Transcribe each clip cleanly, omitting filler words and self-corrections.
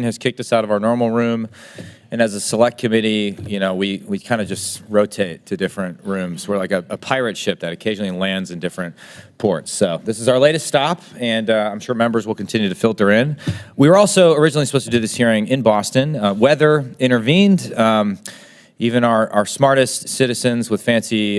has kicked us out of our normal room. And as a select committee, you know, we kind of just rotate to different rooms. We're like a pirate ship that occasionally lands in different ports. So this is our latest stop, and I'm sure members will continue to filter in. We were also originally supposed to do this hearing in Boston. Weather intervened. Even our smartest citizens with fancy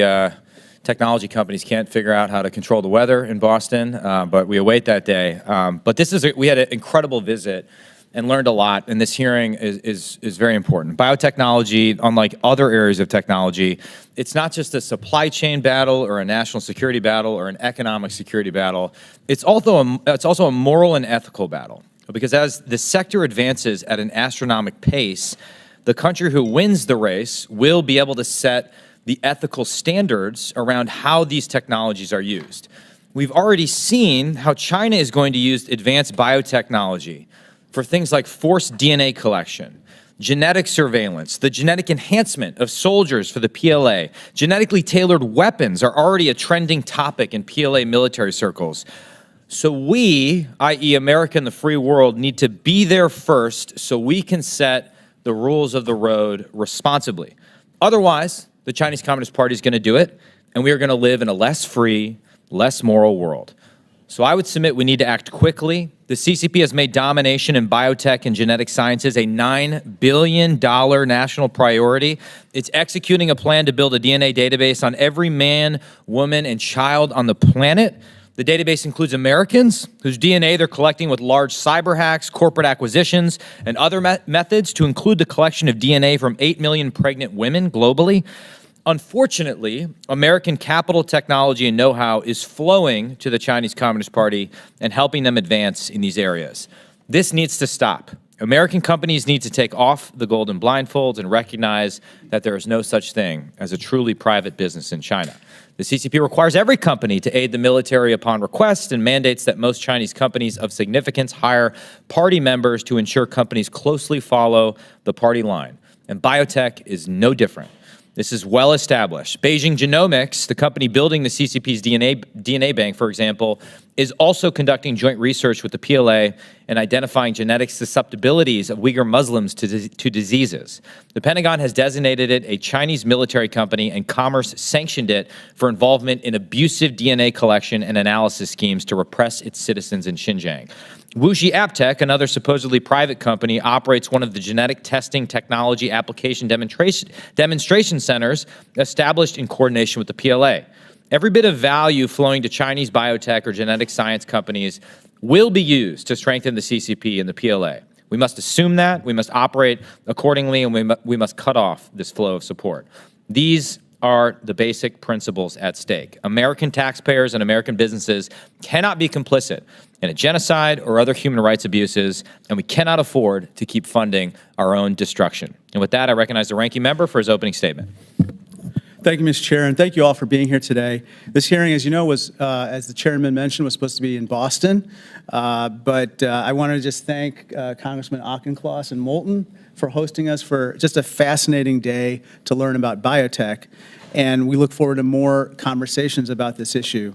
technology companies can't figure out how to control the weather in Boston, but we await that day. But we had an incredible visit and learned a lot, and this hearing is very important. Biotechnology, unlike other areas of technology, it's not just a supply chain battle or a national security battle or an economic security battle. It's also a moral and ethical battle, because as the sector advances at an astronomical pace, the country who wins the race will be able to set the ethical standards around how these technologies are used. We've already seen how China is going to use advanced biotechnology for things like forced DNA collection, genetic surveillance, the genetic enhancement of soldiers for the PLA. Genetically tailored weapons are already a trending topic in PLA military circles. So we, i.e. America and the free world, need to be there first so we can set the rules of the road responsibly. Otherwise, the Chinese Communist Party is going to do it, and we are going to live in a less free, less moral world. So I would submit we need to act quickly. The CCP has made domination in biotech and genetic sciences a $9 billion national priority. It's executing a plan to build a DNA database on every man, woman, and child on the planet. The database includes Americans whose DNA they're collecting with large cyber hacks, corporate acquisitions, and other methods to include the collection of DNA from 8 million pregnant women globally. Unfortunately, American capital, technology, and know-how is flowing to the Chinese Communist Party and helping them advance in these areas. This needs to stop. American companies need to take off the golden blindfolds and recognize that there is no such thing as a truly private business in China. The CCP requires every company to aid the military upon request and mandates that most Chinese companies of significance hire party members to ensure companies closely follow the party line. And biotech is no different. This is well established. Beijing Genomics, the company building the CCP's DNA bank, for example, is also conducting joint research with the PLA and identifying genetic susceptibilities of Uyghur Muslims to diseases. The Pentagon has designated it a Chinese military company, and Commerce sanctioned it for involvement in abusive DNA collection and analysis schemes to repress its citizens in Xinjiang. Wuxi AppTech, another supposedly private company, operates one of the genetic testing technology application demonstration centers established in coordination with the PLA. Every bit of value flowing to Chinese biotech or genetic science companies will be used to strengthen the CCP and the PLA. We must assume that, we must operate accordingly, and we must cut off this flow of support. These are the basic principles at stake. American taxpayers and American businesses cannot be complicit in a genocide or other human rights abuses, and we cannot afford to keep funding our own destruction. And with that, I recognize the ranking member for his opening statement. Thank you, Mr. Chair, and thank you all for being here today. This hearing, as you know, was, as the chairman mentioned, was supposed to be in Boston, but I want to just thank Congressman Auchincloss and Moulton for hosting us for just a fascinating day to learn about biotech, and we look forward to more conversations about this issue.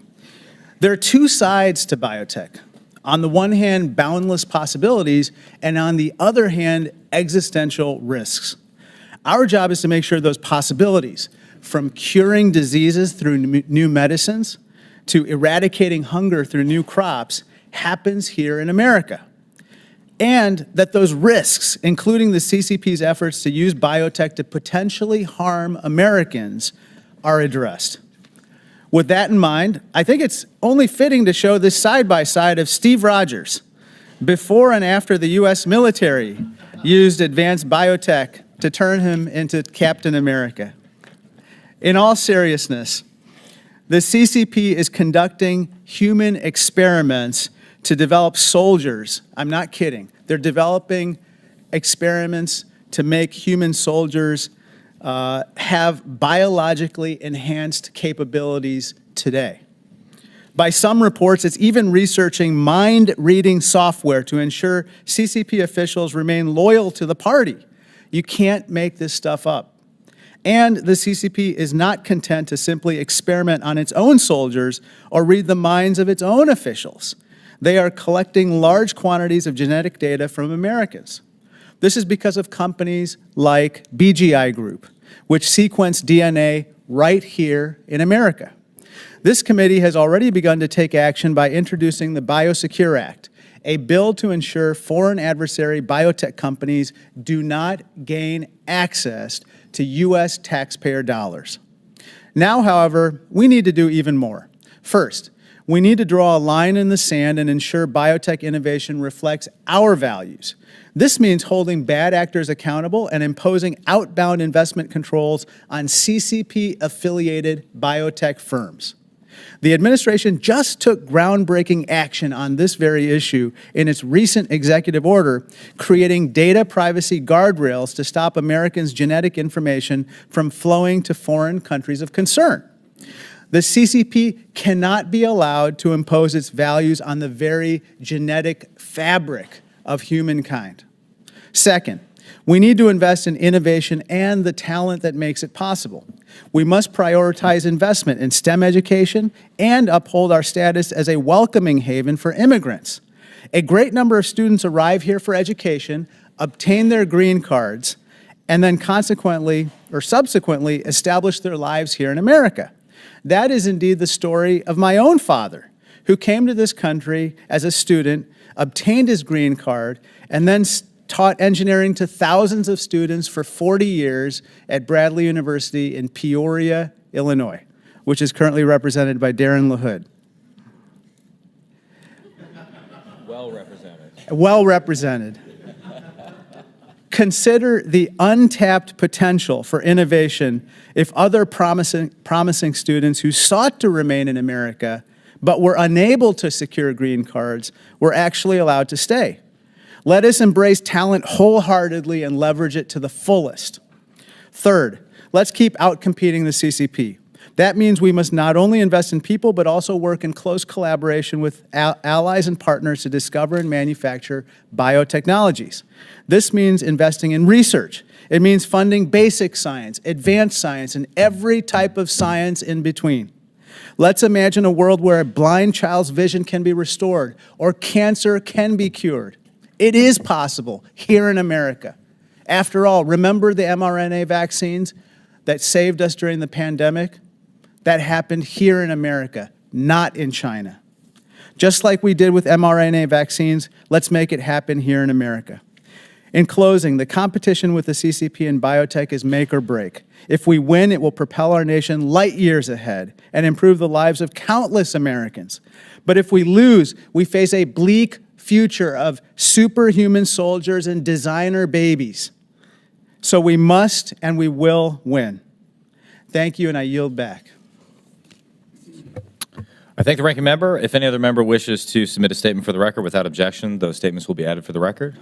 There are two sides to biotech. On the one hand, boundless possibilities, and on the other hand, existential risks. Our job is to make sure those possibilities, from curing diseases through new medicines to eradicating hunger through new crops, happens here in America. And that those risks, including the CCP's efforts to use biotech to potentially harm Americans, are addressed. With that in mind, I think it's only fitting to show this side-by-side of Steve Rogers before and after the U.S. military used advanced biotech to turn him into Captain America. In all seriousness, the CCP is conducting human experiments to develop soldiers. I'm not kidding. They're developing experiments to make human soldiers have biologically enhanced capabilities today. By some reports, it's even researching mind-reading software to ensure CCP officials remain loyal to the party. You can't make this stuff up. And the CCP is not content to simply experiment on its own soldiers or read the minds of its own officials. They are collecting large quantities of genetic data from Americans. This is because of companies like BGI Group, which sequence DNA right here in America. This committee has already begun to take action by introducing the Biosecure Act, a bill to ensure foreign adversary biotech companies do not gain access to U.S. taxpayer dollars. Now, however, we need to do even more. First, we need to draw a line in the sand and ensure biotech innovation reflects our values. This means holding bad actors accountable and imposing outbound investment controls on CCP-affiliated biotech firms. The administration just took groundbreaking action on this very issue in its recent executive order, creating data privacy guardrails to stop Americans' genetic information from flowing to foreign countries of concern. The CCP cannot be allowed to impose its values on the very genetic fabric of humankind. Second, we need to invest in innovation and the talent that makes it possible. We must prioritize investment in STEM education and uphold our status as a welcoming haven for immigrants. A great number of students arrive here for education, obtain their green cards, and then consequently or subsequently establish their lives here in America. That is indeed the story of my own father, who came to this country as a student, obtained his green card, and then taught engineering to thousands of students for 40 years at Bradley University in Peoria, Illinois, which is currently represented by Darren LaHood. Well represented. Well represented. Consider the untapped potential for innovation if other promising students who sought to remain in America but were unable to secure green cards were actually allowed to stay. Let us embrace talent wholeheartedly and leverage it to the fullest. Third, let's keep outcompeting the CCP. That means we must not only invest in people, but also work in close collaboration with allies and partners to discover and manufacture biotechnologies. This means investing in research. It means funding basic science, advanced science, and every type of science in between. Let's imagine a world where a blind child's vision can be restored or cancer can be cured. It is possible here in America. After all, remember the mRNA vaccines that saved us during the pandemic? That happened here in America, not in China. Just like we did with mRNA vaccines, let's make it happen here in America. In closing, the competition with the CCP and biotech is make or break. If we win, it will propel our nation light years ahead and improve the lives of countless Americans. But if we lose, we face a bleak future of superhuman soldiers and designer babies. So we must and we will win. Thank you, and I yield back. I thank the ranking member. If any other member wishes to submit a statement for the record without objection, those statements will be added for the record.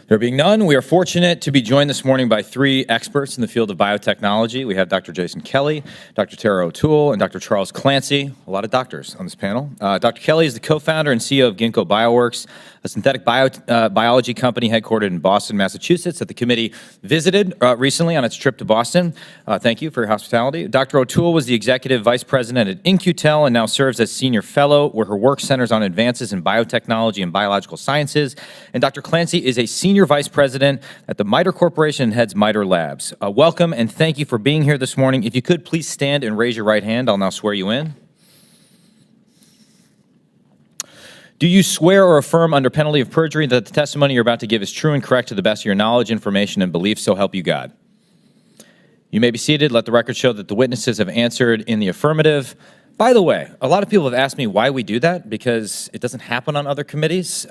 There being none, we are fortunate to be joined this morning by three experts in the field of biotechnology. We have Dr. Jason Kelly, Dr. Tara O'Toole, and Dr. Charles Clancy. A lot of doctors on this panel. Dr. Kelly is the co-founder and CEO of Ginkgo Bioworks, a synthetic biology company headquartered in Boston, Massachusetts, that the committee visited recently on its trip to Boston. Thank you for your hospitality. Dr. O'Toole was the executive vice president at InQtel and now serves as senior fellow, where her work centers on advances in biotechnology and biological sciences. And Dr. Clancy is a senior vice president at the MITRE Corporation and heads MITRE Labs. Welcome and thank you for being here this morning. If you could please stand and raise your right hand, I'll now swear you in. Do you swear or affirm under penalty of perjury that the testimony you're about to give is true and correct to the best of your knowledge, information, and belief, so help you God? You may be seated. Let the record show that the witnesses have answered in the affirmative. By the way, a lot of people have asked me why we do that, because it doesn't happen on other committees.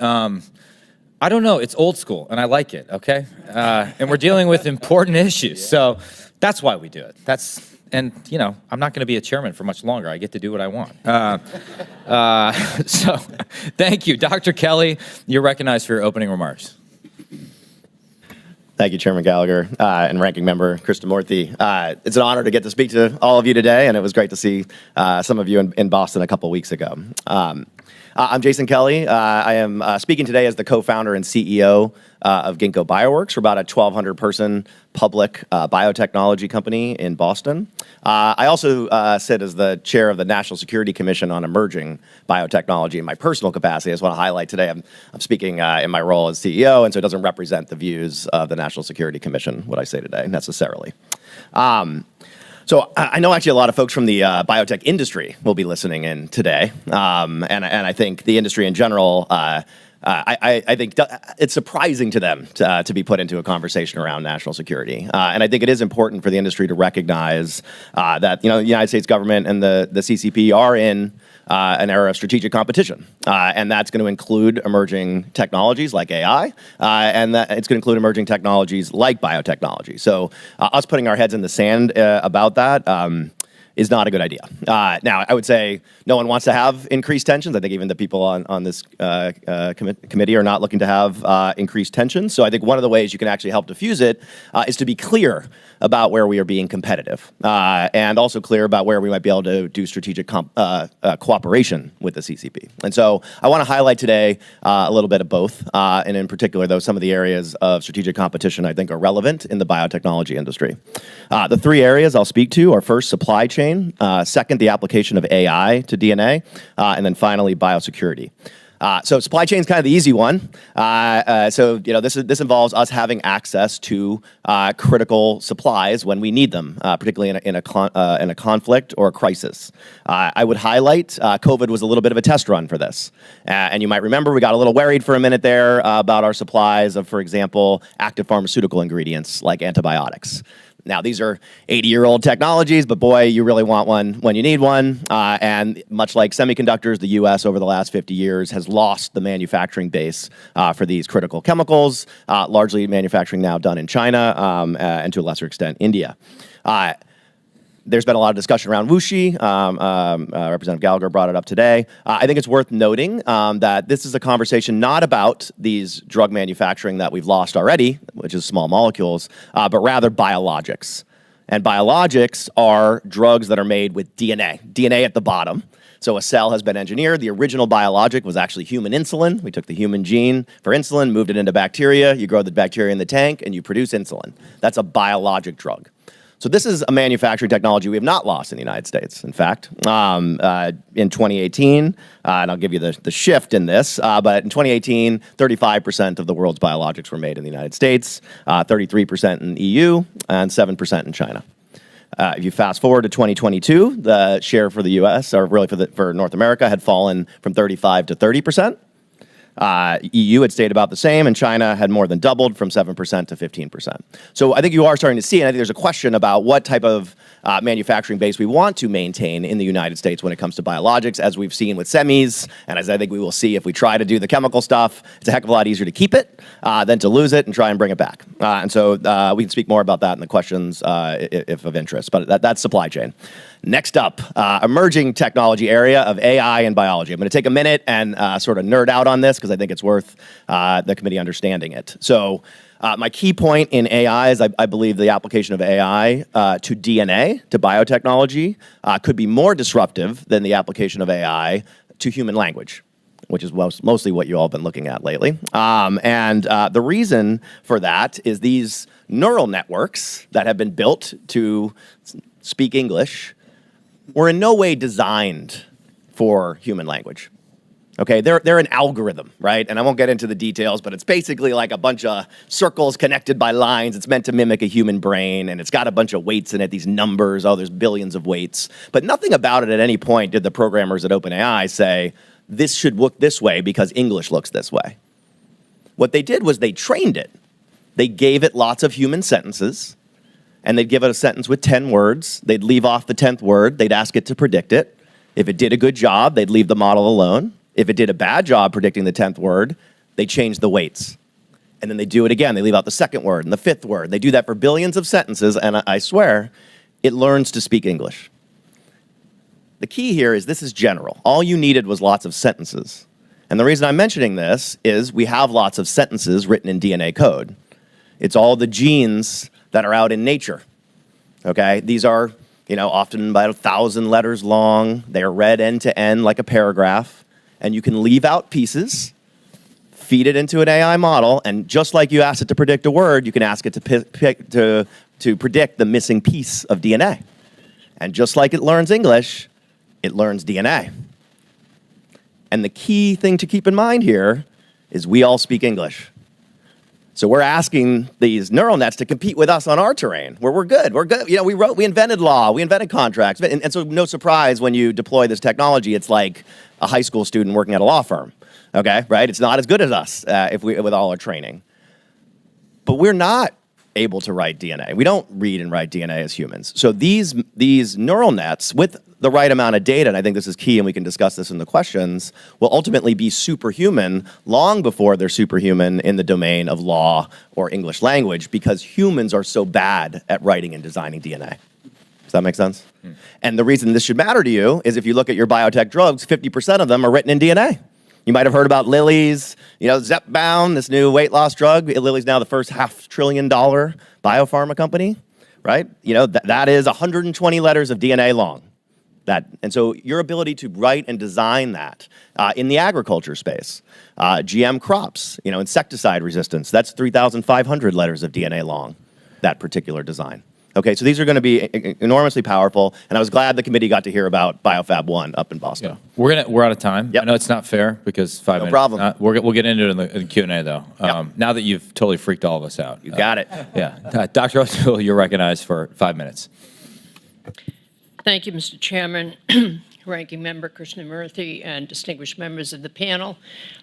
I don't know. It's old school, and I like it, okay? And we're dealing with important issues, so that's why we do it. And, you know, I'm not going to be a chairman for much longer. I get to do what I want. So thank you. Dr. Kelly, you're recognized for your opening remarks. Thank you, Chairman Gallagher and Ranking Member Krishnamurthy. It's an honor to get to speak to all of you today, and it was great to see some of you in Boston a couple weeks ago. I'm Jason Kelly. I am speaking today as the co-founder and CEO of Ginkgo Bioworks. We're about a 1,200-person public biotechnology company in Boston. I also sit as the chair of the National Security Commission on Emerging Biotechnology in my personal capacity. I just want to highlight today I'm speaking in my role as CEO, and so it doesn't represent the views of the National Security Commission, what I say today, necessarily. So I know actually a lot of folks from the biotech industry will be listening in today, and I think the industry in general, I think it's surprising to them to be put into a conversation around national security, and I think it is important for the industry to recognize that the United States government and the CCP are in an era of strategic competition, and that's going to include emerging technologies like AI, and that it's going to include emerging technologies like biotechnology. So us putting our heads in the sand about that is not a good idea. Now, I would say no one wants to have increased tensions. I think even the people on this committee are not looking to have increased tensions. So I think one of the ways you can actually help diffuse it is to be clear about where we are being competitive, and also clear about where we might be able to do strategic cooperation with the CCP. And so I want to highlight today a little bit of both, and in particular, though, some of the areas of strategic competition I think are relevant in the biotechnology industry. The three areas I'll speak to are first, supply chain, second, the application of AI to DNA, and then finally, biosecurity. So supply chain is kind of the easy one. So this involves us having access to critical supplies when we need them, particularly in a conflict or a crisis. I would highlight COVID was a little bit of a test run for this, and you might remember we got a little worried for a minute there about our supplies of, for example, active pharmaceutical ingredients like antibiotics. Now, these are 80-year-old technologies, but boy, you really want one when you need one. And much like semiconductors, the U.S. over the last 50 years has lost the manufacturing base for these critical chemicals, largely manufacturing now done in China and to a lesser extent, India. There's been a lot of discussion around WuXi. Representative Gallagher brought it up today. I think it's worth noting that this is a conversation not about these drug manufacturing that we've lost already, which is small molecules, but rather biologics. And biologics are drugs that are made with DNA at the bottom. So a cell has been engineered. The original biologic was actually human insulin. We took the human gene for insulin, moved it into bacteria. You grow the bacteria in the tank, and you produce insulin. That's a biologic drug. So this is a manufacturing technology we have not lost in the United States. In fact, in 2018, and I'll give you the shift in this, but in 2018, 35% of the world's biologics were made in the United States, 33% in the EU, and 7% in China. If you fast forward to 2022, the share for the U.S., or really for North America, had fallen from 35 to 30%. EU had stayed about the same, and China had more than doubled from 7% to 15%. So I think you are starting to see, and I think there's a question about what type of manufacturing base we want to maintain in the United States when it comes to biologics, as we've seen with semis, and as I think we will see if we try to do the chemical stuff. It's a heck of a lot easier to keep it than to lose it and try and bring it back. And so we can speak more about that in the questions if of interest, but that's supply chain. Next up, emerging technology area of AI and biology. I'm going to take a minute and sort of nerd out on this because I think it's worth the committee understanding it. So my key point in AI is I believe the application of AI to DNA, to biotechnology, could be more disruptive than the application of AI to human language, which is mostly what you all have been looking at lately. And the reason for that is these neural networks that have been built to speak English were in no way designed for human language. Okay, they're an algorithm, right? And I won't get into the details, but it's basically like a bunch of circles connected by lines. It's meant to mimic a human brain, and it's got a bunch of weights in it, these numbers. Oh, there's billions of weights. But nothing about it at any point did the programmers at OpenAI say, this should look this way because English looks this way. What they did was they trained it. They gave it lots of human sentences, and they'd give it a sentence with 10 words. They'd leave off the 10th word. They'd ask it to predict it. If it did a good job, they'd leave the model alone. If it did a bad job predicting the 10th word, they change the weights. And then they do it again. They leave out the second word and the fifth word. They do that for billions of sentences, and I swear, it learns to speak English. The key here is this is general. All you needed was lots of sentences. And the reason I'm mentioning this is we have lots of sentences written in DNA code. It's all the genes that are out in nature, okay? These are, often about 1,000 letters long. They are read end to end like a paragraph, and you can leave out pieces, feed it into an AI model, and just like you asked it to predict a word, you can ask it to predict the missing piece of DNA. And just like it learns English, it learns DNA. And the key thing to keep in mind here is we all speak English. So we're asking these neural nets to compete with us on our terrain, where we're good. We're good. You know, we invented law, we invented contracts, and so no surprise when you deploy this technology, it's like a high school student working at a law firm. Okay, right? It's not as good as us with all our training. But we're not able to write DNA. We don't read and write DNA as humans. So these neural nets, with the right amount of data, and I think this is key, and we can discuss this in the questions, will ultimately be superhuman long before they're superhuman in the domain of law or English language, because humans are so bad at writing and designing DNA. Does that make sense? And the reason this should matter to you is if you look at your biotech drugs, 50% of them are written in DNA. You might have heard about Lilly's, Zepbound, this new weight loss drug. Lilly's now the first $500 billion biopharma company, right? That is 120 letters of DNA long. And so your ability to write and design that in the agriculture space, GM crops, insecticide resistance, that's 3,500 letters of DNA long, that particular design. Okay, so these are going to be enormously powerful, and I was glad the committee got to hear about BioFab 1 up in Boston. Yeah. We're out of time. Yep. I know it's not fair because 5 minutes. No problem. We'll get into it in the Q&A, though. Yep. Now that you've totally freaked all of us out. You got it. Yeah. Dr. Osterville, you're recognized for 5 minutes. Thank you, Mr. Chairman, Ranking Member Krishnamurthy, and distinguished members of the panel.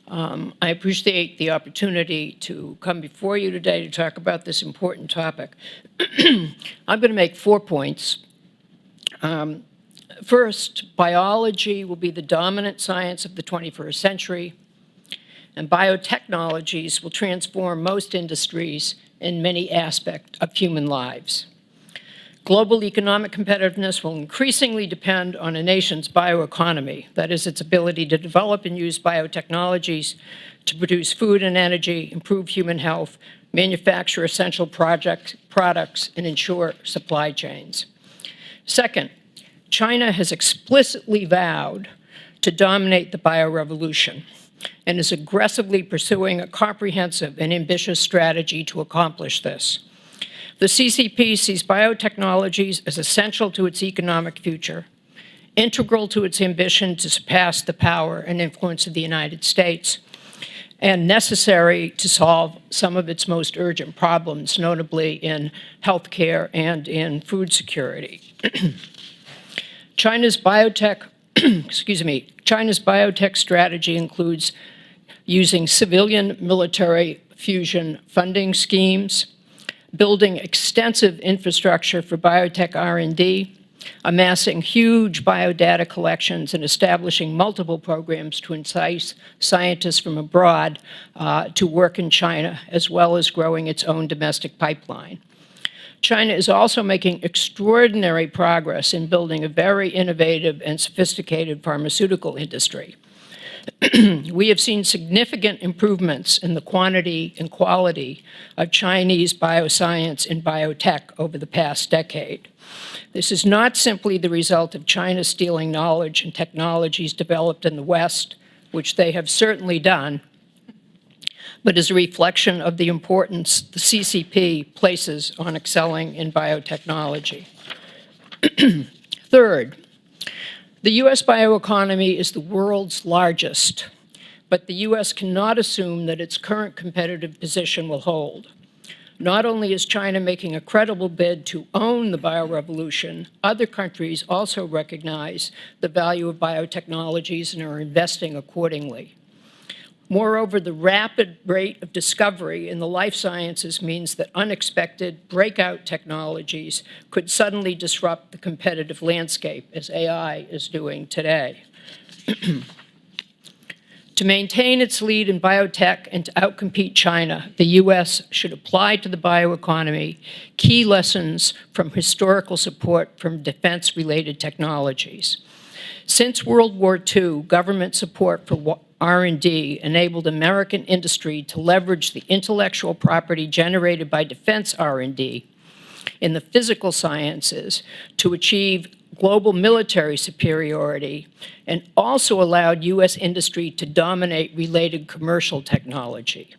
I appreciate the opportunity to come before you today to talk about this important topic. I'm going to make 4 points. First, biology will be the dominant science of the 21st century, and biotechnologies will transform most industries in many aspects of human lives. Global economic competitiveness will increasingly depend on a nation's bioeconomy, that is, its ability to develop and use biotechnologies to produce food and energy, improve human health, manufacture essential products, and ensure supply chains. Second, China has explicitly vowed to dominate the biorevolution and is aggressively pursuing a comprehensive and ambitious strategy to accomplish this. The CCP sees biotechnologies as essential to its economic future, integral to its ambition to surpass the power and influence of the United States, and necessary to solve some of its most urgent problems, notably in healthcare and in food security. China's biotech strategy includes using civilian military fusion funding schemes, building extensive infrastructure for biotech R&D, amassing huge biodata collections, and establishing multiple programs to entice scientists from abroad to work in China, as well as growing its own domestic pipeline. China is also making extraordinary progress in building a very innovative and sophisticated pharmaceutical industry. We have seen significant improvements in the quantity and quality of Chinese bioscience and biotech over the past decade. This is not simply the result of China stealing knowledge and technologies developed in the West, which they have certainly done, but is a reflection of the importance the CCP places on excelling in biotechnology. Third, the U.S. bioeconomy is the world's largest, but the U.S. cannot assume that its current competitive position will hold. Not only is China making a credible bid to own the biorevolution, other countries also recognize the value of biotechnologies and are investing accordingly. Moreover, the rapid rate of discovery in the life sciences means that unexpected breakout technologies could suddenly disrupt the competitive landscape, as AI is doing today. To maintain its lead in biotech and to outcompete China, the U.S. should apply to the bioeconomy key lessons from historical support from defense-related technologies. Since World War II, government support for R&D enabled American industry to leverage the intellectual property generated by defense R&D in the physical sciences to achieve global military superiority, and also allowed U.S. industry to dominate related commercial technology.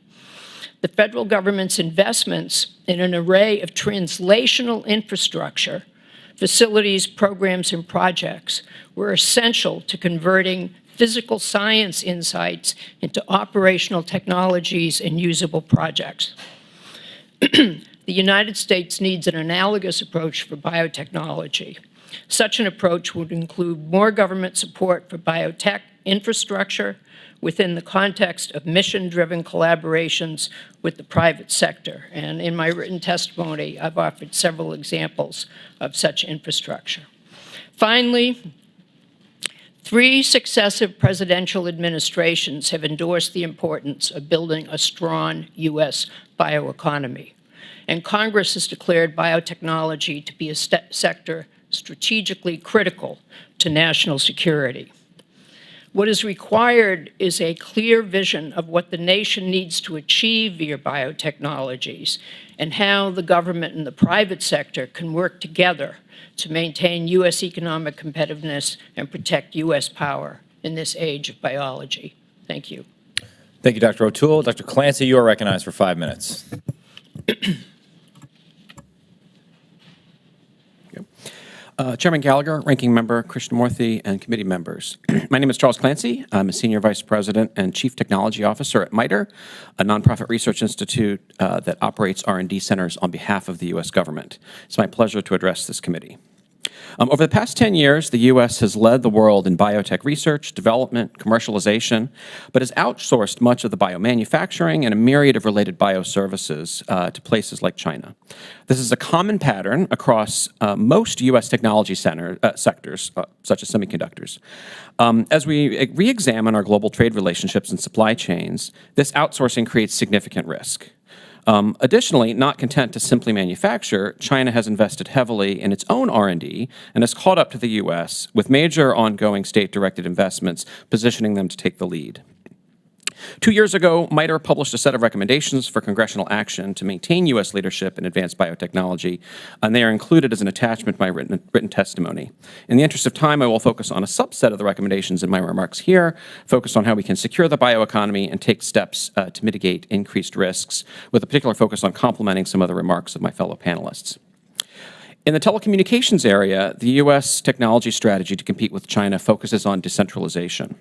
The federal government's investments in an array of translational infrastructure, facilities, programs, and projects were essential to converting physical science insights into operational technologies and usable projects. The United States needs an analogous approach for biotechnology. Such an approach would include more government support for biotech infrastructure within the context of mission-driven collaborations with the private sector. And in my written testimony, I've offered several examples of such infrastructure. Finally, 3 successive presidential administrations have endorsed the importance of building a strong U.S. bioeconomy. And Congress has declared biotechnology to be a sector strategically critical to national security. What is required is a clear vision of what the nation needs to achieve via biotechnologies and how the government and the private sector can work together to maintain U.S. economic competitiveness and protect U.S. power in this age of biology. Thank you. Thank you, Dr. O'Toole. Dr. Clancy, you are recognized for 5 minutes. Chairman Gallagher, Ranking Member Krishnamurthy, and committee members. My name is Charles Clancy. I'm a Senior Vice President and Chief Technology Officer at MITRE, a nonprofit research institute that operates R&D centers on behalf of the U.S. government. It's my pleasure to address this committee. Over the past 10 years, the U.S. has led the world in biotech research, development, commercialization, but has outsourced much of the biomanufacturing and a myriad of related bioservices to places like China. This is a common pattern across most U.S. technology sectors, such as semiconductors. As we re-examine our global trade relationships and supply chains, this outsourcing creates significant risk. Additionally, not content to simply manufacture, China has invested heavily in its own R&D and has caught up to the U.S. with major ongoing state-directed investments, positioning them to take the lead. 2 years ago, MITRE published a set of recommendations for congressional action to maintain U.S. leadership in advanced biotechnology, and they are included as an attachment to my written testimony. In the interest of time, I will focus on a subset of the recommendations in my remarks here, focus on how we can secure the bioeconomy and take steps to mitigate increased risks, with a particular focus on complementing some of the remarks of my fellow panelists. In the telecommunications area, the U.S. technology strategy to compete with China focuses on decentralization.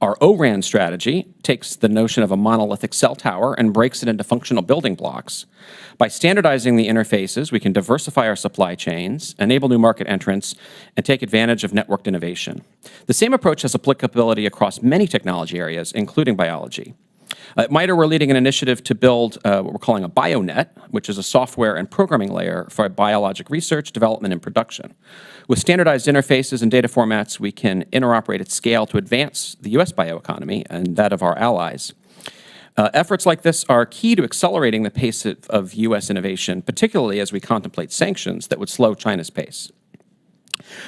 Our O-RAN strategy takes the notion of a monolithic cell tower and breaks it into functional building blocks. By standardizing the interfaces, we can diversify our supply chains, enable new market entrants, and take advantage of networked innovation. The same approach has applicability across many technology areas, including biology. At MITRE, we're leading an initiative to build what we're calling a BioNet, which is a software and programming layer for biologic research, development, and production. With standardized interfaces and data formats, we can interoperate at scale to advance the U.S. bioeconomy and that of our allies. Efforts like this are key to accelerating the pace of U.S. innovation, particularly as we contemplate sanctions that would slow China's pace.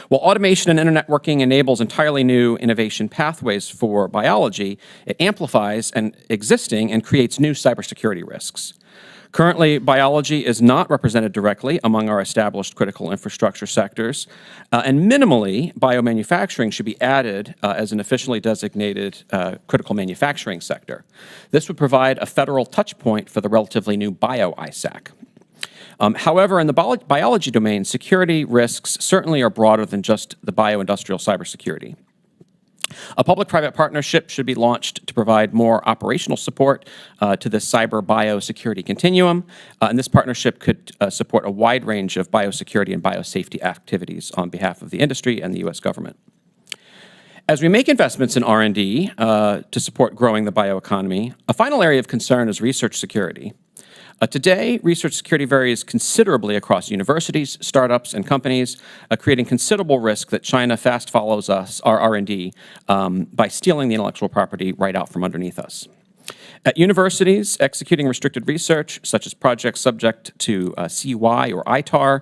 While automation and internetworking enables entirely new innovation pathways for biology, it amplifies existing and creates new cybersecurity risks. Currently, biology is not represented directly among our established critical infrastructure sectors, and minimally, biomanufacturing should be added as an officially designated critical manufacturing sector. This would provide a federal touch point for the relatively new bio-ISAC. However, in the biology domain, security risks certainly are broader than just the bioindustrial cybersecurity. A public-private partnership should be launched to provide more operational support to the cyber-biosecurity continuum, and this partnership could support a wide range of biosecurity and biosafety activities on behalf of the industry and the U.S. government. As we make investments in R&D to support growing the bioeconomy, a final area of concern is research security. Today, research security varies considerably across universities, startups, and companies, creating considerable risk that China fast follows us, our R&D, by stealing the intellectual property right out from underneath us. At universities, executing restricted research, such as projects subject to CY or ITAR,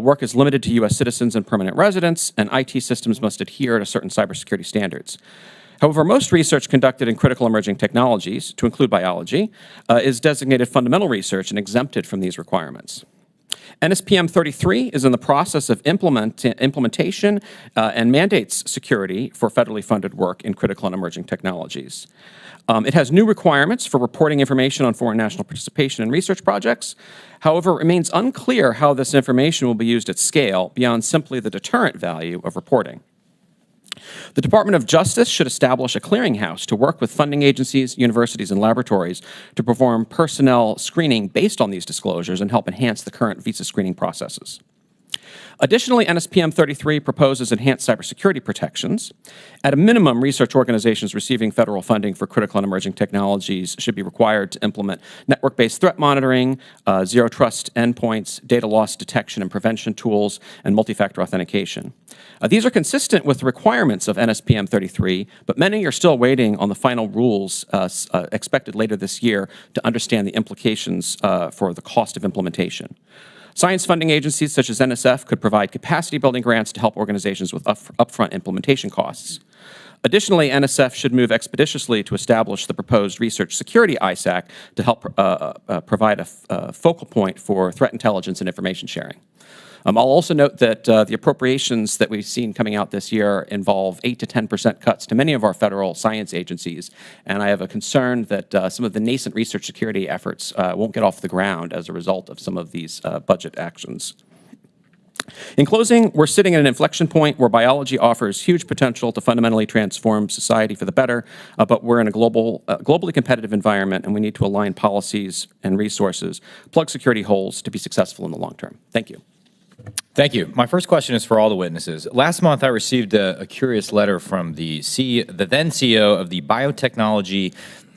work is limited to U.S. citizens and permanent residents, and IT systems must adhere to certain cybersecurity standards. However, most research conducted in critical emerging technologies, to include biology, is designated fundamental research and exempted from these requirements. NSPM 33 is in the process of implementation and mandates security for federally funded work in critical and emerging technologies. It has new requirements for reporting information on foreign national participation in research projects. However, it remains unclear how this information will be used at scale beyond simply the deterrent value of reporting. The Department of Justice should establish a clearinghouse to work with funding agencies, universities, and laboratories to perform personnel screening based on these disclosures and help enhance the current visa screening processes. Additionally, NSPM 33 proposes enhanced cybersecurity protections. At a minimum, research organizations receiving federal funding for critical and emerging technologies should be required to implement network-based threat monitoring, zero-trust endpoints, data loss detection and prevention tools, and multi-factor authentication. These are consistent with the requirements of NSPM 33, but many are still waiting on the final rules expected later this year to understand the implications for the cost of implementation. Science funding agencies such as NSF could provide capacity-building grants to help organizations with upfront implementation costs. Additionally, NSF should move expeditiously to establish the proposed Research Security ISAC to help provide a focal point for threat intelligence and information sharing. I'll also note that the appropriations that we've seen coming out this year involve 8 to 10% cuts to many of our federal science agencies, and I have a concern that some of the nascent research security efforts won't get off the ground as a result of some of these budget actions. In closing, we're sitting at an inflection point where biology offers huge potential to fundamentally transform society for the better, but we're in a globally competitive environment, and we need to align policies and resources, plug security holes to be successful in the long term. Thank you. Thank you. My first question is for all the witnesses. Last month, I received a curious letter from the then CEO of the Biotechnology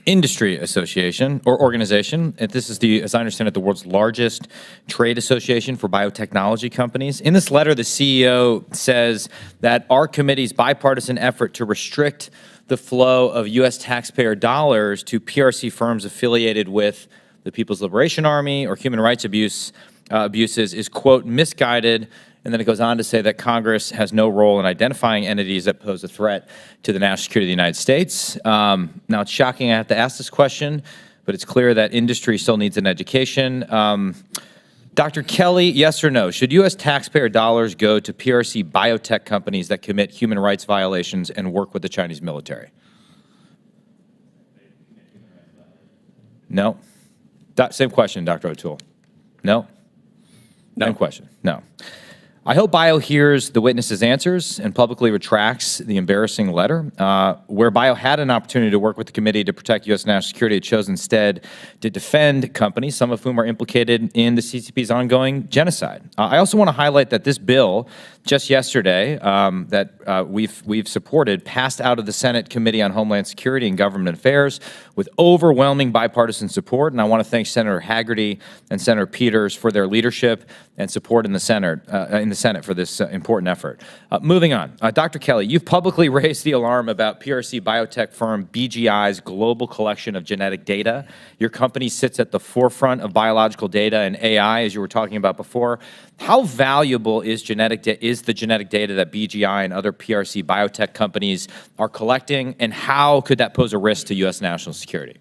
Industry Association or organization. And this is as I understand it, the world's largest trade association for biotechnology companies. In this letter, the CEO says that our committee's bipartisan effort to restrict the flow of U.S. taxpayer dollars to PRC firms affiliated with the People's Liberation Army or human rights abuses is, quote, misguided. And then it goes on to say that Congress has no role in identifying entities that pose a threat to the national security of the United States. Now, it's shocking I have to ask this question, but it's clear that industry still needs an education. Dr. Kelly, yes or no? Should U.S. taxpayer dollars go to PRC biotech companies that commit human rights violations and work with the Chinese military? No? Same question, Dr. O'Toole. No? No. Same question. No. I hope Bio hears the witnesses' answers and publicly retracts the embarrassing letter. Where Bio had an opportunity to work with the committee to protect U.S. national security, it chose instead to defend companies, some of whom are implicated in the CCP's ongoing genocide. I also want to highlight that this bill, just yesterday, that we've supported, passed out of the Senate Committee on Homeland Security and Government Affairs with overwhelming bipartisan support. And I want to thank Senator Hagerty and Senator Peters for their leadership and support in the Senate for this important effort. Moving on, Dr. Kelly, you've publicly raised the alarm about PRC biotech firm BGI's global collection of genetic data. Your company sits at the forefront of biological data and AI, as you were talking about before. How valuable is the genetic data that BGI and other PRC biotech companies are collecting, and how could that pose a risk to U.S. national security?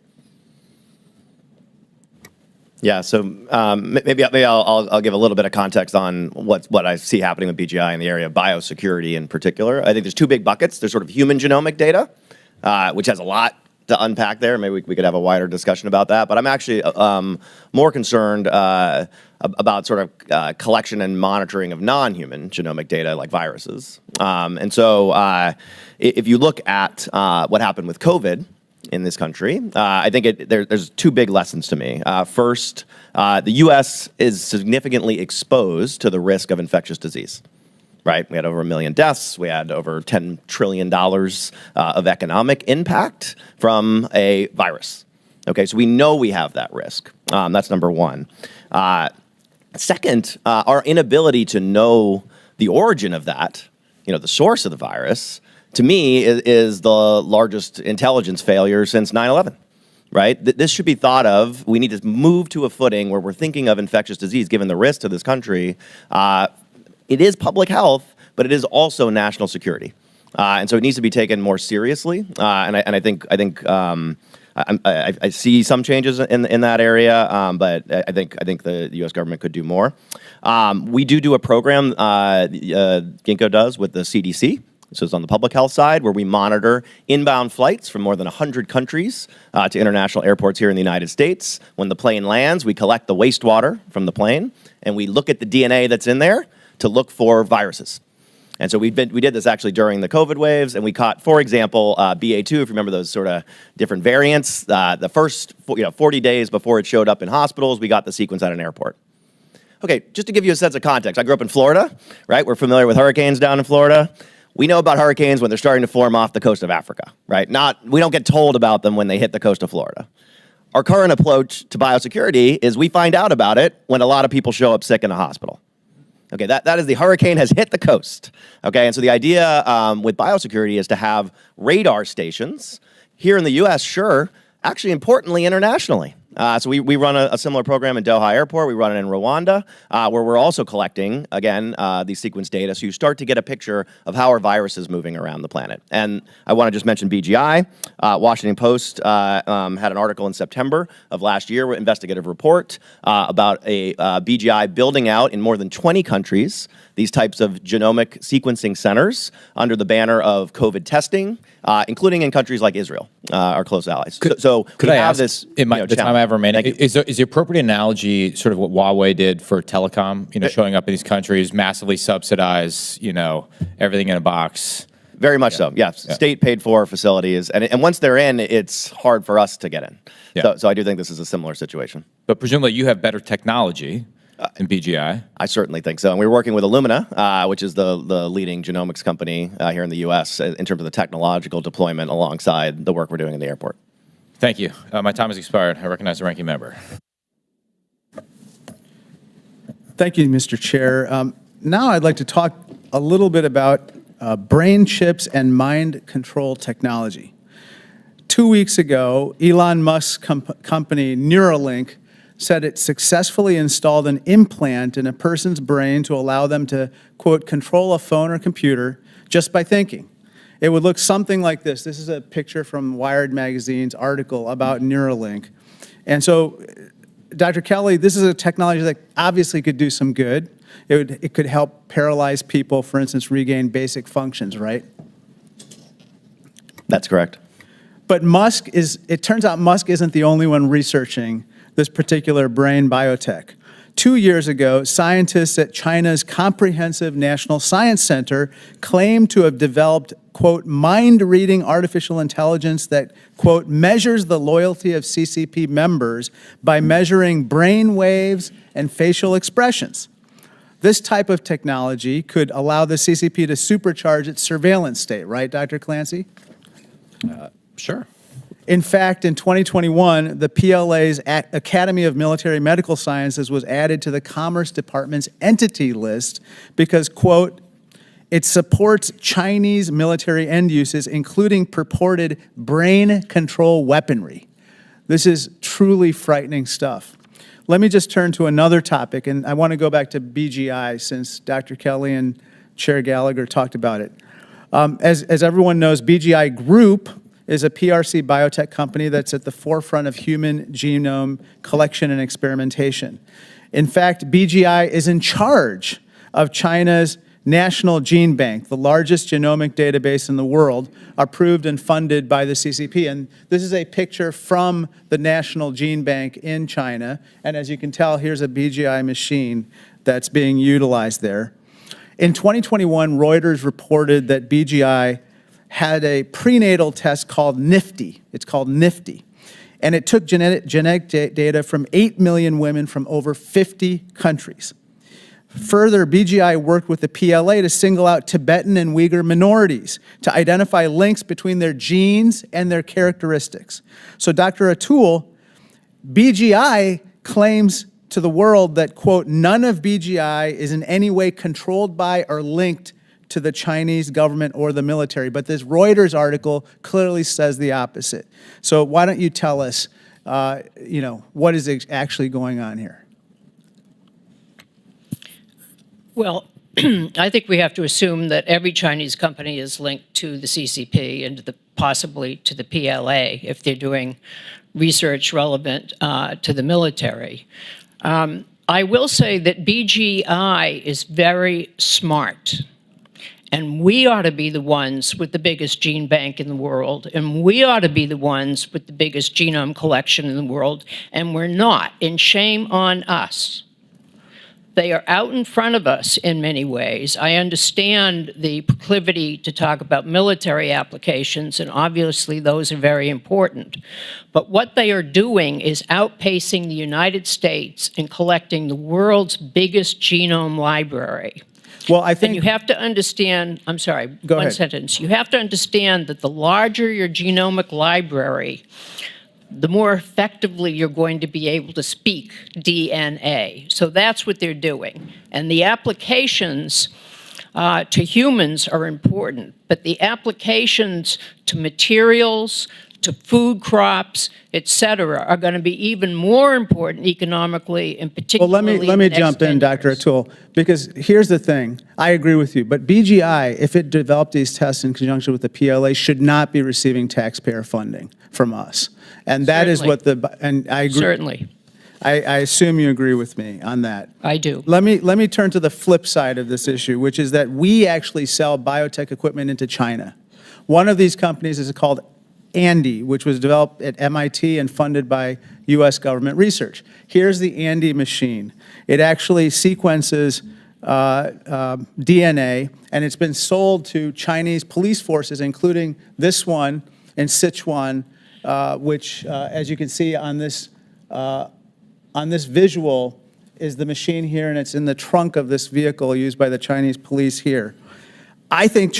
Yeah, so maybe I'll give a little bit of context on what I see happening with BGI in the area of biosecurity in particular. I think there's two big buckets. There's sort of human genomic data, which has a lot to unpack there. Maybe we could have a wider discussion about that. But I'm actually more concerned about sort of collection and monitoring of non-human genomic data like viruses. And so if you look at what happened with COVID in this country, I think there's two big lessons to me. First, the U.S. is significantly exposed to the risk of infectious disease. Right, we had over 1 million deaths. We had over $10 trillion of economic impact from a virus. Okay, so we know we have that risk. That's number one. Second, our inability to know the origin of that, the source of the virus, to me is the largest intelligence failure since 9/11. Right, this should be thought of. We need to move to a footing where we're thinking of infectious disease, given the risk to this country. It is public health, but it is also national security, and so it needs to be taken more seriously. And I think I see some changes in that area, but I think the U.S. government could do more. We do a program Ginkgo does with the CDC. So it's on the public health side, where we monitor inbound flights from more than 100 countries to international airports here in the United States. When the plane lands, we collect the wastewater from the plane, and we look at the DNA that's in there to look for viruses. And so we did this actually during the COVID waves, and we caught, for example, BA2, if you remember those sort of different variants. The first 40 days before it showed up in hospitals, we got the sequence at an airport. Okay, just to give you a sense of context, I grew up in Florida, right? We're familiar with hurricanes down in Florida. We know about hurricanes when they're starting to form off the coast of Africa, right? We don't get told about them when they hit the coast of Florida. Our current approach to biosecurity is we find out about it when a lot of people show up sick in a hospital. Okay, that is the hurricane has hit the coast. Okay, and so the idea with biosecurity is to have radar stations here in the U.S., sure, actually importantly internationally. So we run a similar program in Doha Airport. We run it in Rwanda, where we're also collecting, again, these sequence data. So you start to get a picture of how are viruses moving around the planet. And I want to just mention BGI. Washington Post had an article in September of last year, an investigative report about a BGI building out in more than 20 countries these types of genomic sequencing centers under the banner of COVID testing, including in countries like Israel, our close allies. So Could we I have ask, this in the time I have remaining, Thank you. is the appropriate analogy sort of what Huawei did for telecom, showing up in these countries, massively subsidize, everything in a box? Very much so, yes. Yeah. State paid for facilities. And once they're in, it's hard for us to get in. Yeah. So I do think this is a similar situation. But presumably you have better technology in BGI. I certainly think so. And we're working with Illumina, which is the leading genomics company here in the U.S. in terms of the technological deployment alongside the work we're doing in the airport. Thank you. My time has expired. I recognize the ranking member. Thank you, Mr. Chair. Now I'd like to talk a little bit about brain chips and mind control technology. 2 weeks ago, Elon Musk's company Neuralink said it successfully installed an implant in a person's brain to allow them to, quote, control a phone or computer just by thinking. It would look something like this. This is a picture from Wired Magazine's article about Neuralink. And so, Dr. Kelly, this is a technology that obviously could do some good. It could help paralyzed people, for instance, regain basic functions, right? That's correct. But it turns out Musk isn't the only one researching this particular brain biotech. 2 years ago, scientists at China's Comprehensive National Science Center claimed to have developed, quote, mind-reading artificial intelligence that, quote, measures the loyalty of CCP members by measuring brain waves and facial expressions. This type of technology could allow the CCP to supercharge its surveillance state, right, Dr. Clancy? Sure. In fact, in 2021, the PLA's Academy of Military Medical Sciences was added to the Commerce Department's entity list because, quote, it supports Chinese military end uses, including purported brain control weaponry. This is truly frightening stuff. Let me just turn to another topic, and I want to go back to BGI since Dr. Kelly and Chair Gallagher talked about it. As everyone knows, BGI Group is a PRC biotech company that's at the forefront of human genome collection and experimentation. In fact, BGI is in charge of China's National Gene Bank, the largest genomic database in the world, approved and funded by the CCP. And this is a picture from the National Gene Bank in China. And as you can tell, here's a BGI machine that's being utilized there. In 2021, Reuters reported that BGI had a prenatal test called NIFTY. It's called NIFTY. And it took genetic data from 8 million women from over 50 countries. Further, BGI worked with the PLA to single out Tibetan and Uyghur minorities to identify links between their genes and their characteristics. So, Dr. Atul, BGI claims to the world that, quote, none of BGI is in any way controlled by or linked to the Chinese government or the military. But this Reuters article clearly says the opposite. So why don't you tell us, what is actually going on here? Well, I think we have to assume that every Chinese company is linked to the CCP and to the possibly to the PLA if they're doing research relevant to the military. I will say that BGI is very smart. And we ought to be the ones with the biggest gene bank in the world. And we ought to be the ones with the biggest genome collection in the world. And we're not. And shame on us. They are out in front of us in many ways. I understand the proclivity to talk about military applications, and obviously those are very important. But what they are doing is outpacing the United States in collecting the world's biggest genome library. Well, I think And you have to understand, I'm sorry, Go one ahead. sentence. You have to understand that the larger your genomic library, the more effectively you're going to be able to speak DNA. So that's what they're doing. And the applications to humans are important, but the applications to materials, to food crops, et cetera, are going to be even more important economically and Well, particularly let me in the next jump in, 10 Dr. years. Atul, because here's the thing. I agree with you, but BGI, if it developed these tests in conjunction with the PLA, should not be receiving taxpayer funding from us. And that is what and I agree. Certainly, I assume you agree with me on that. I do. Let me turn to the flip side of this issue, which is that we actually sell biotech equipment into China. One of these companies is called Andy, which was developed at MIT and funded by U.S. government research. Here's the Andy machine. It actually sequences DNA, and it's been sold to Chinese police forces, including this one in Sichuan, which, as you can see on this visual, is the machine here, and it's in the trunk of this vehicle used by the Chinese police here. I think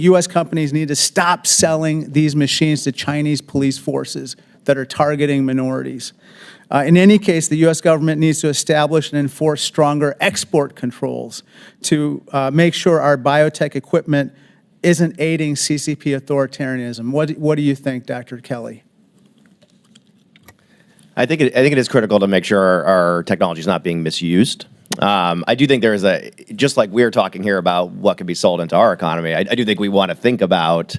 U.S. companies need to stop selling these machines to Chinese police forces that are targeting minorities. In any case, the U.S. government needs to establish and enforce stronger export controls to make sure our biotech equipment isn't aiding CCP authoritarianism. What do you think, Dr. Kelly? I think it is critical to make sure our technology is not being misused. I do think there is just like we're talking here about what can be sold into our economy, I do think we want to think about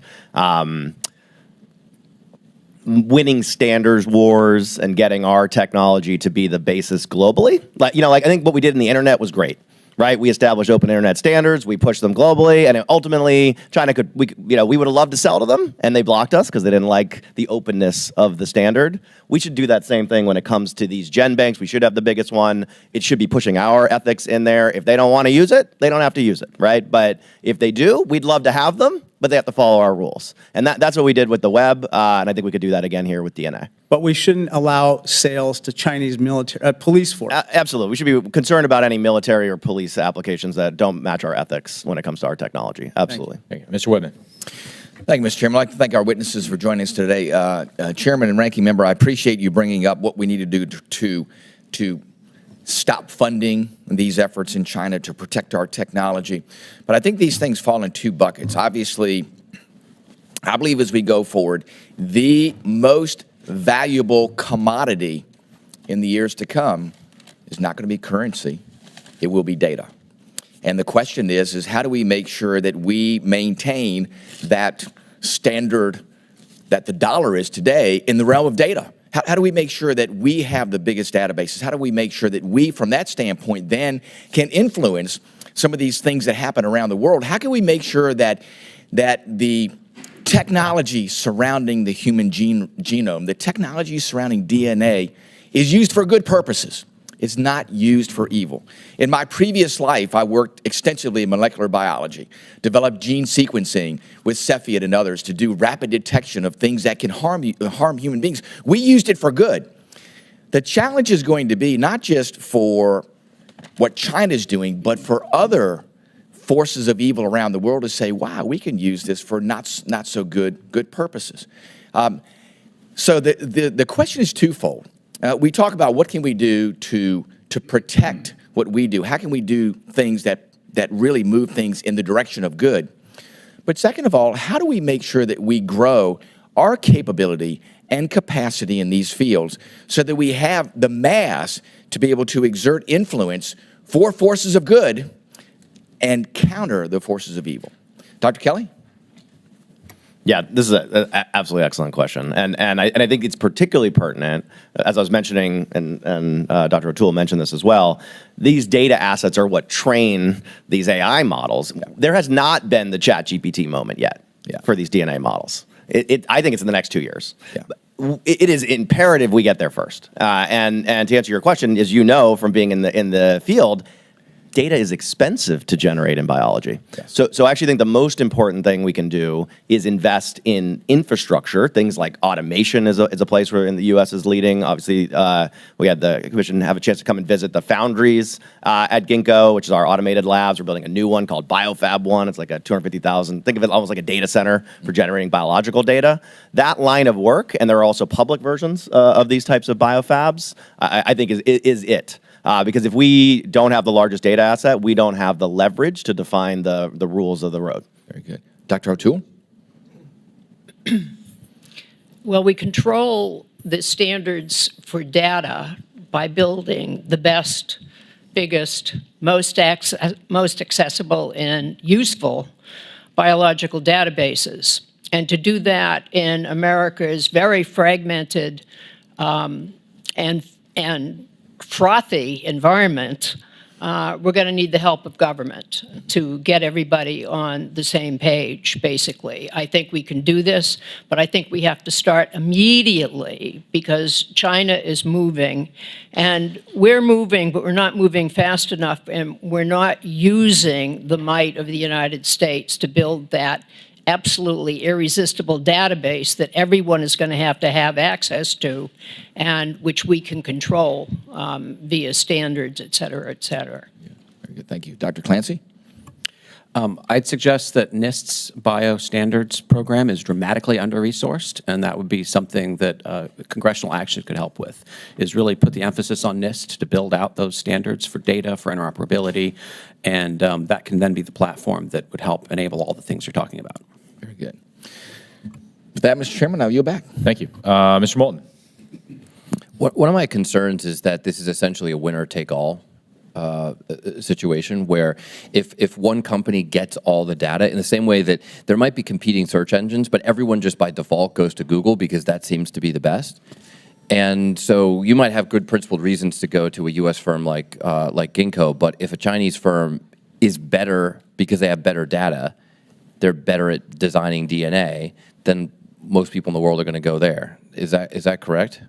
winning standards wars and getting our technology to be the basis globally. Like I think what we did in the internet was great. Right, we established open internet standards. We pushed them globally, and ultimately, China we would have loved to sell to them, and they blocked us because they didn't like the openness of the standard. We should do that same thing when it comes to these gen banks. We should have the biggest one. It should be pushing our ethics in there. If they don't want to use it, they don't have to use it, right? But if they do, we'd love to have them, but they have to follow our rules, and that's what we did with the web, and I think we could do that again here with DNA. But we shouldn't allow sales to Chinese military police forces. Absolutely. We should be concerned about any military or police applications that don't match our ethics when it comes to our technology. Absolutely. Thank you. Mr. Whitman. Thank you, Mr. Chairman. I'd like to thank our witnesses for joining us today. Chairman and Ranking Member, I appreciate you bringing up what we need to do to stop funding these efforts in China to protect our technology. But I think these things fall in two buckets. Obviously, I believe as we go forward, the most valuable commodity in the years to come is not going to be currency. It will be data. And the question is how do we make sure that we maintain that standard that the dollar is today in the realm of data? How do we make sure that we have the biggest databases? How do we make sure that we, from that standpoint, then can influence some of these things that happen around the world? How can we make sure that the technology surrounding the human genome, the technology surrounding DNA, is used for good purposes? It's not used for evil. In my previous life, I worked extensively in molecular biology, developed gene sequencing with Cepheid and others to do rapid detection of things that can harm human beings. We used it for good. The challenge is going to be not just for what China's doing, but for other forces of evil around the world to say, wow, we can use this for not so good purposes. So the question is twofold. We talk about what can we do to protect what we do. How can we do things that really move things in the direction of good? But second of all, how do we make sure that we grow our capability and capacity in these fields so that we have the mass to be able to exert influence for forces of good and counter the forces of evil? Dr. Kelly? Yeah, this is an absolutely excellent question, and I think it's particularly pertinent, as I was mentioning, and Dr. O'Toole mentioned this as well. These data assets are what train these AI models. There has not been the ChatGPT moment yet for these DNA models. I think it's in the next 2 years. Yeah. It is imperative we get there first. And to answer your question, as you know from being in the field, data is expensive to generate in biology. Yes. So I actually think the most important thing we can do is invest in infrastructure. Things like automation is a place where in the U.S. is leading. Obviously, we had the commission have a chance to come and visit the foundries at Ginkgo, which is our automated labs. We're building a new one called Biofab 1. It's like a 250,000. Think of it almost like a data center for generating biological data. That line of work, and there are also public versions of these types of biofabs, I think is it. Because if we don't have the largest data asset, we don't have the leverage to define the rules of the road. Very good. Dr. O'Toole? Well, we control the standards for data by building the best, biggest, most accessible and useful biological databases. And to do that in America's very fragmented and frothy environment, we're going to need the help of government to get everybody on the same page, basically. I think we can do this, but I think we have to start immediately because China is moving, and we're moving, but we're not moving fast enough, and we're not using the might of the United States to build that absolutely irresistible database that everyone is going to have access to, and which we can control via standards, et cetera, et cetera. Yeah, very good. Thank you. Dr. Clancy? I'd suggest that NIST's biostandards program is dramatically under-resourced, and that would be something that congressional action could help with, is really put the emphasis on NIST to build out those standards for data, for interoperability, and that can then be the platform that would help enable all the things you're talking about. Very good. With that, Mr. Chairman, I'll yield back. Thank you. Mr. Moulton. One of my concerns is that this is essentially a winner-take-all situation where if one company gets all the data in the same way that there might be competing search engines, but everyone just by default goes to Google because that seems to be the best. And so you might have good principled reasons to go to a U.S. firm like Ginkgo, but if a Chinese firm is better because they have better data, they're better at designing DNA, then most people in the world are going to go there. Is that correct?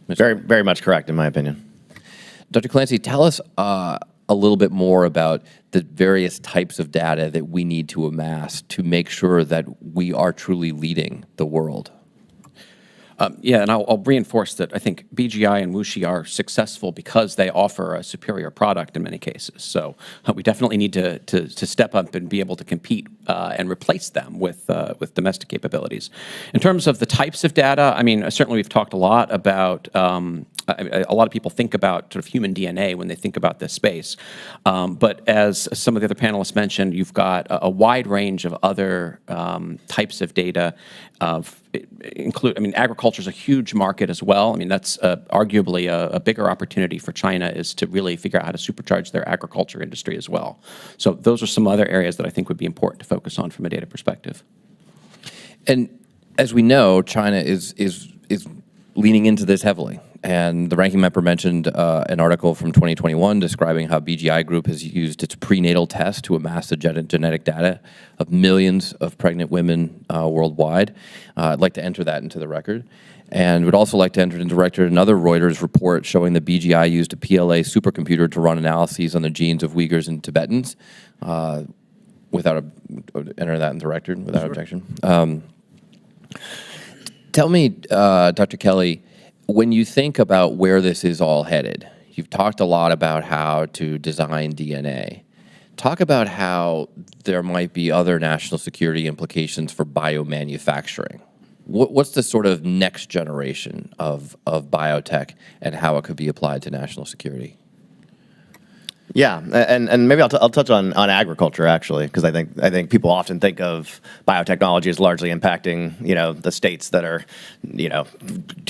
Very, very much correct, in my opinion. Dr. Clancy, tell us a little bit more about the various types of data that we need to amass to make sure that we are truly leading the world. Yeah, and I'll reinforce that I think BGI and WuXi are successful because they offer a superior product in many cases. So we definitely need to step up and be able to compete and replace them with domestic capabilities. In terms of the types of data, I mean, certainly we've talked a lot about a lot of people think about sort of human DNA when they think about this space. But as some of the other panelists mentioned, you've got a wide range of other types of data agriculture is a huge market as well. I mean, that's arguably a bigger opportunity for China is to really figure out how to supercharge their agriculture industry as well. So those are some other areas that I think would be important to focus on from a data perspective. And as we know, China is leaning into this heavily. And the ranking member mentioned an article from 2021 describing how BGI Group has used its prenatal test to amass the genetic data of millions of pregnant women worldwide. I'd like to enter that into the record. And would also like to enter into the record another Reuters report showing that BGI used a PLA supercomputer to run analyses on the genes of Uyghurs and Tibetans. Without enter that into the record without objection. Tell me, Dr. Kelly, when you think about where this is all headed, you've talked a lot about how to design DNA. Talk about how there might be other national security implications for biomanufacturing. What's the sort of next generation of biotech and how it could be applied to national security? Yeah, and maybe I'll touch on agriculture actually, because I think people often think of biotechnology as largely impacting the states that are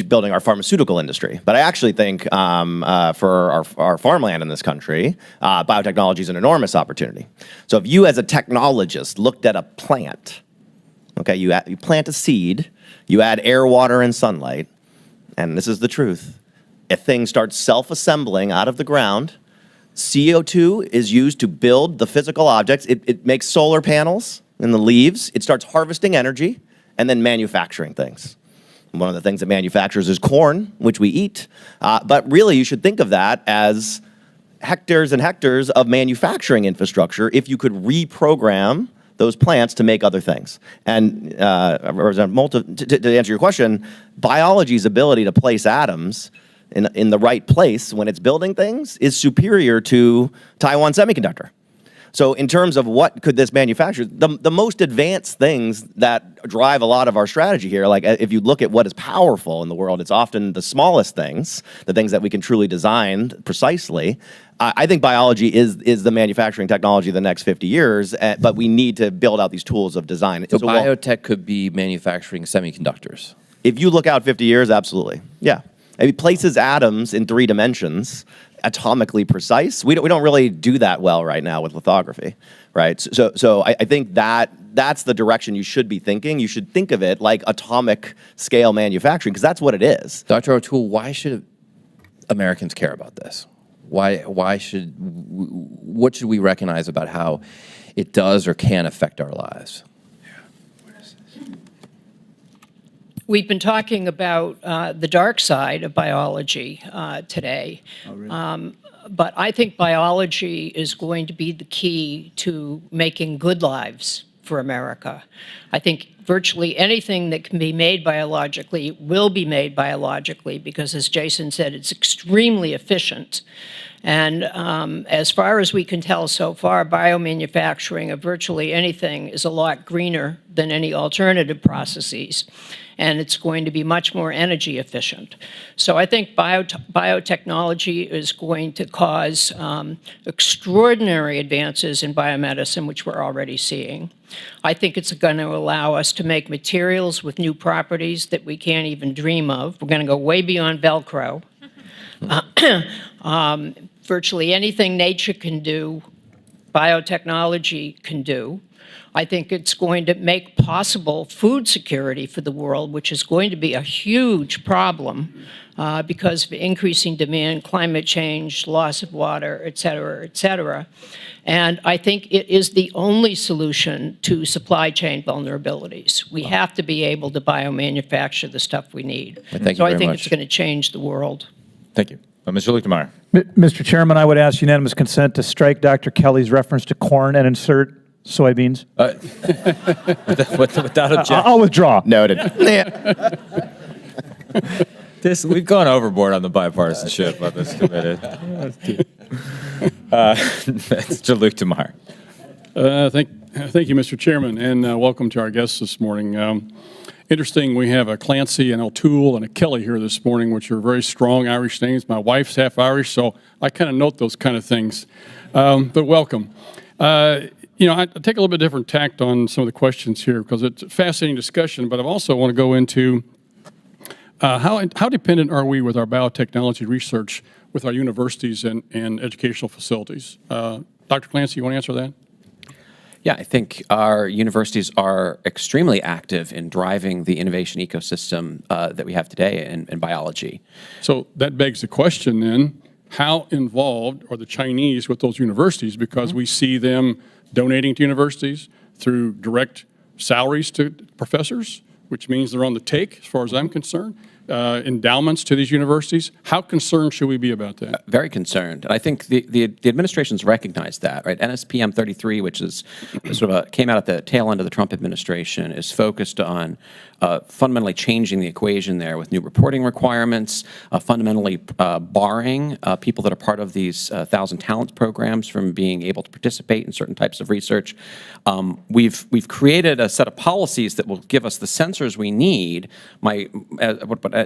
building our pharmaceutical industry. But I actually think for our farmland in this country, biotechnology is an enormous opportunity. So if you as a technologist looked at a plant Okay, you plant a seed, you add air, water, and sunlight, and this is the truth. A thing starts self-assembling out of the ground. CO2 is used to build the physical objects. It makes solar panels in the leaves. It starts harvesting energy and then manufacturing things. One of the things it manufactures is corn, which we eat. But really, you should think of that as hectares and hectares of manufacturing infrastructure if you could reprogram those plants to make other things. And to answer your question, biology's ability to place atoms in the right place when it's building things is superior to Taiwan Semiconductor. So in terms of what could this manufacture, the most advanced things that drive a lot of our strategy here, like if you look at what is powerful in the world, it's often the smallest things, the things that we can truly design precisely. I think biology is the manufacturing technology of the next 50 years, but we need to build out these tools of design. So biotech could be manufacturing semiconductors. If you look out 50 years, absolutely, yeah. It places atoms in 3 dimensions, atomically precise. We don't really do that well right now with lithography, right? So I think that's the direction you should be thinking. You should think of it like atomic scale manufacturing, because that's what it is. Dr. O'Toole, why should Americans care about this? What should we recognize about how it does or can affect our lives? We've been talking about the dark side of biology today. Oh, really? But I think biology is going to be the key to making good lives for America. I think virtually anything that can be made biologically will be made biologically because, as Jason said, it's extremely efficient. And as far as we can tell so far, biomanufacturing of virtually anything is a lot greener than any alternative processes. And it's going to be much more energy efficient. So I think biotechnology is going to cause extraordinary advances in biomedicine, which we're already seeing. I think it's going to allow us to make materials with new properties that we can't even dream of. We're going to go way beyond Velcro. Virtually anything nature can do, biotechnology can do. I think it's going to make possible food security for the world, which is going to be a huge problem because of increasing demand, climate change, loss of water, et cetera, et cetera. And I think it is the only solution to supply chain vulnerabilities. We have to be able to biomanufacture the stuff we need. Thank you so I very think much. it's going to change the world. Thank you. Mr. Lukemeyer. Mr. Chairman, I would ask unanimous consent to strike Dr. Kelly's reference to corn and insert soybeans. Without objection. I'll withdraw. Noted. We've gone overboard on the bipartisanship of this committee. Mr. Luke Demar. Thank you, Mr. Chairman, and welcome to our guests this morning. Interesting, we have a Clancy, an O'Toole, and a Kelly here this morning, which are very strong Irish names. My wife's half Irish, so I kind of note those kind of things. But welcome. I take a little bit different tact on some of the questions here because it's a fascinating discussion, but I also want to go into how dependent are we with our biotechnology research with our universities and educational facilities? Dr. Clancy, you want to answer that? Yeah, I think our universities are extremely active in driving the innovation ecosystem that we have today in biology. So that begs the question then, how involved are the Chinese with those universities? Because we see them donating to universities through direct salaries to professors, which means they're on the take, as far as I'm concerned. Endowments to these universities. How concerned should we be about that? Very concerned. And I think the administration's recognized that, right? NSPM 33, which is sort of came out at the tail end of the Trump administration, is focused on fundamentally changing the equation there with new reporting requirements, fundamentally barring people that are part of these 1,000 Talents programs from being able to participate in certain types of research. We've created a set of policies that will give us the sensors we need.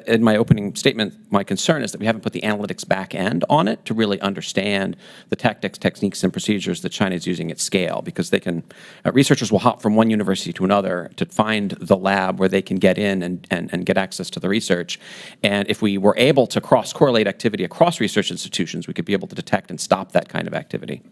In my opening statement, my concern is that we haven't put the analytics back end on it to really understand the tactics, techniques, and procedures that China is using at scale, because they can, researchers will hop from one university to another to find the lab where they can get in and get access to the research. And if we were able to cross-correlate activity across research institutions, we could be able to detect and stop that kind of activity.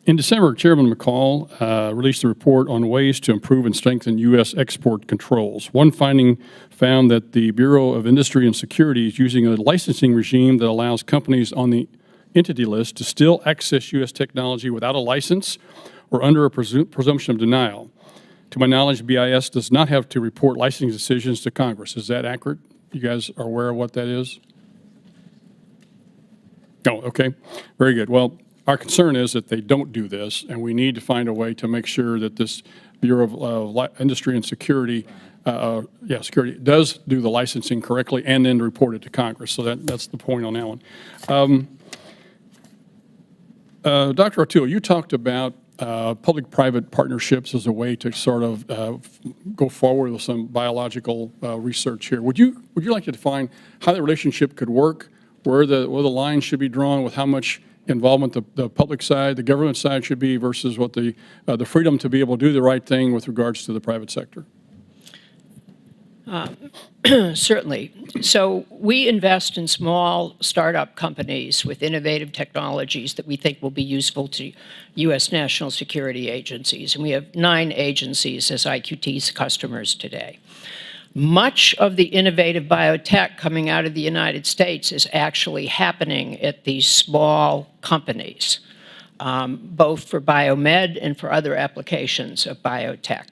In December, Chairman McCall released a report on ways to improve and strengthen U.S. export controls. One finding found that the Bureau of Industry and Security is using a licensing regime that allows companies on the entity list to still access U.S. technology without a license or under a presumption of denial. To my knowledge, BIS does not have to report licensing decisions to Congress. Is that accurate? You guys are aware of what that is? Oh, okay. Very good. Well, our concern is that they don't do this, and we need to find a way to make sure that this Bureau of Industry and Security, security does do the licensing correctly and then report it to Congress. So that's the point on that one. Dr. O'Toole, you talked about public-private partnerships as a way to sort of go forward with some biological research here. Would you like to define how that relationship could work, where the line should be drawn with how much involvement the public side, the government side should be versus what the freedom to be able to do the right thing with regards to the private sector? Certainly. So we invest in small startup companies with innovative technologies that we think will be useful to U.S. national security agencies. And we have 9 agencies as IQT's customers today. Much of the innovative biotech coming out of the United States is actually happening at these small companies, both for biomed and for other applications of biotech.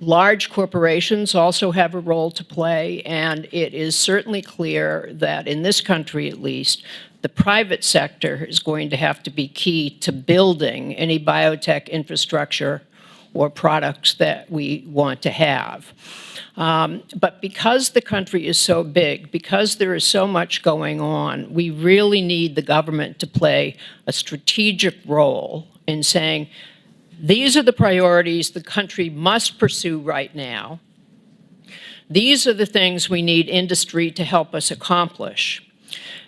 Large corporations also have a role to play, and it is certainly clear that in this country, at least, the private sector is going to have to be key to building any biotech infrastructure or products that we want to have. But because the country is so big, because there is so much going on, we really need the government to play a strategic role in saying, these are the priorities the country must pursue right now. These are the things we need industry to help us accomplish.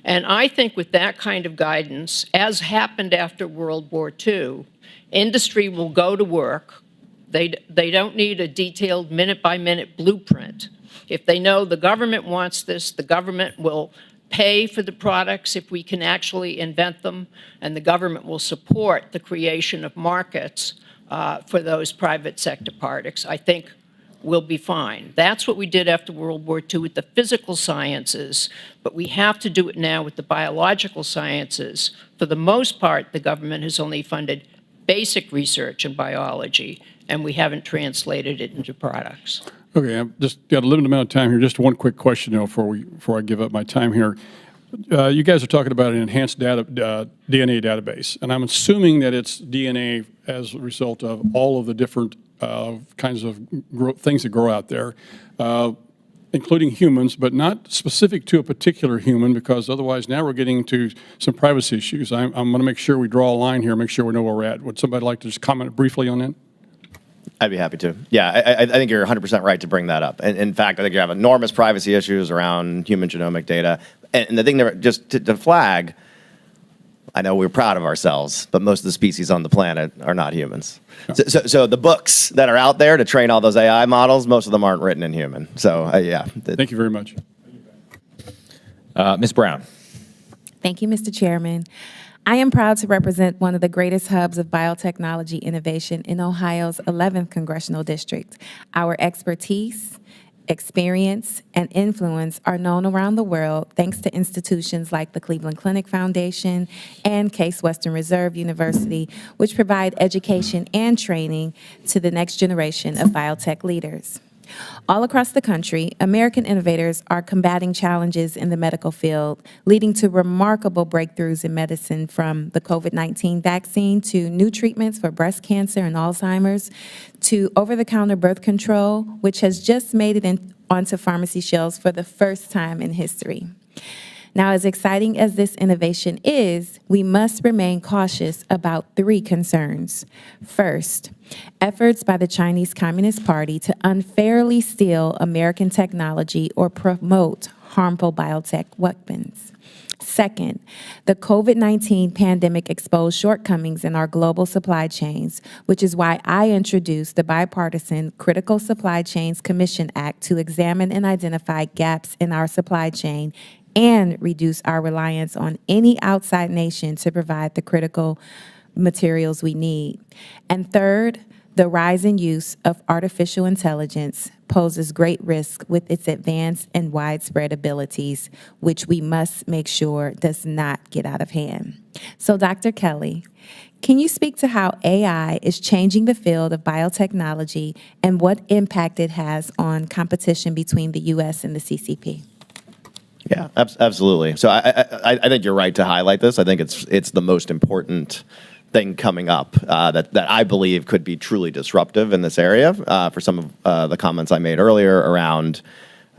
And I think with that kind of guidance, as happened after World War II, industry will go to work. They don't need a detailed minute-by-minute blueprint. If they know the government wants this, the government will pay for the products if we can actually invent them, and the government will support the creation of markets for those private sector products. I think we'll be fine. That's what we did after World War II with the physical sciences, but we have to do it now with the biological sciences. For the most part, the government has only funded basic research in biology, and we haven't translated it into products. Okay, I've just got a limited amount of time here. Just one quick question, though, before I give up my time here. You guys are talking about an enhanced DNA database, and I'm assuming that it's DNA as a result of all of the different kinds of things that grow out there, including humans, but not specific to a particular human, because otherwise now we're getting into some privacy issues. I'm going to make sure we draw a line here, make sure we know where we're at. Would somebody like to just comment briefly on that? I'd be happy to. Yeah, I think you're 100% right to bring that up. And in fact, I think you have enormous privacy issues around human genomic data. And the thing that just to flag, I know we're proud of ourselves, but most of the species on the planet are not humans. No. So the books that are out there to train all those AI models, most of them aren't written in human. So yeah. Thank you very much. Ms. Brown. Thank you, Mr. Chairman. I am proud to represent one of the greatest hubs of biotechnology innovation in Ohio's 11th Congressional District. Our expertise, experience, and influence are known around the world thanks to institutions like the Cleveland Clinic Foundation and Case Western Reserve University, which provide education and training to the next generation of biotech leaders. All across the country, American innovators are combating challenges in the medical field, leading to remarkable breakthroughs in medicine, from the COVID-19 vaccine to new treatments for breast cancer and Alzheimer's, to over-the-counter birth control, which has just made it onto pharmacy shelves for the first time in history. Now, as exciting as this innovation is, we must remain cautious about 3 concerns. First, efforts by the Chinese Communist Party to unfairly steal American technology or promote harmful biotech weapons. Second, the COVID-19 pandemic exposed shortcomings in our global supply chains, which is why I introduced the bipartisan Critical Supply Chains Commission Act to examine and identify gaps in our supply chain and reduce our reliance on any outside nation to provide the critical materials we need. And third, the rising use of artificial intelligence poses great risk with its advanced and widespread abilities, which we must make sure does not get out of hand. So, Dr. Kelly, can you speak to how AI is changing the field of biotechnology and what impact it has on competition between the U.S. and the CCP? Yeah, absolutely. So I think you're right to highlight this. I think it's the most important thing coming up that I believe could be truly disruptive in this area for some of the comments I made earlier around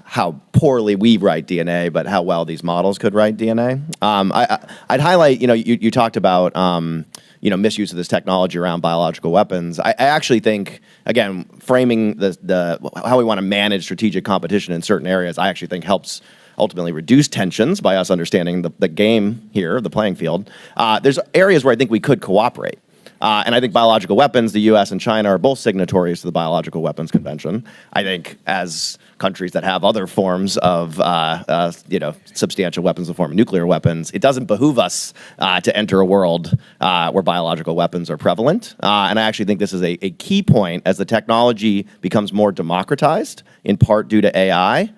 how poorly we write DNA, but how well these models could write DNA. I'd highlight, you talked about, misuse of this technology around biological weapons. I actually think, again, framing how we want to manage strategic competition in certain areas, I actually think helps ultimately reduce tensions by us understanding the game here, the playing field. There's areas where I think we could cooperate. And I think biological weapons, the U.S. and China are both signatories to the Biological Weapons Convention. I think as countries that have other forms of, substantial weapons in the form of nuclear weapons, it doesn't behoove us to enter a world where biological weapons are prevalent. And I actually think this is a key point as the technology becomes more democratized, in part due to AI.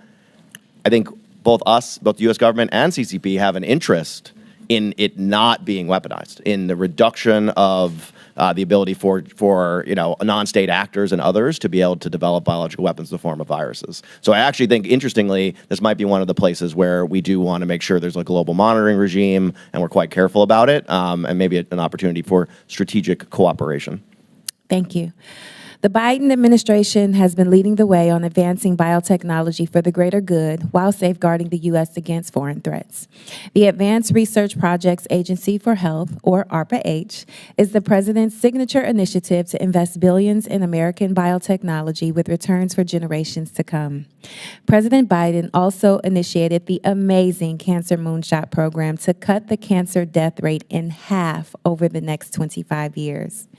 I think both the U.S. government and CCP have an interest in it not being weaponized, in the reduction of the ability for non-state actors and others to be able to develop biological weapons in the form of viruses. So I actually think, interestingly, this might be one of the places where we do want to make sure there's a global monitoring regime, and we're quite careful about it, and maybe an opportunity for strategic cooperation. Thank you. The Biden administration has been leading the way on advancing biotechnology for the greater good while safeguarding the U.S. against foreign threats. The Advanced Research Projects Agency for Health, or ARPA-H, is the president's signature initiative to invest billions in American biotechnology with returns for generations to come. President Biden also initiated the amazing Cancer Moonshot program to cut the cancer death rate in half over the next 25 years.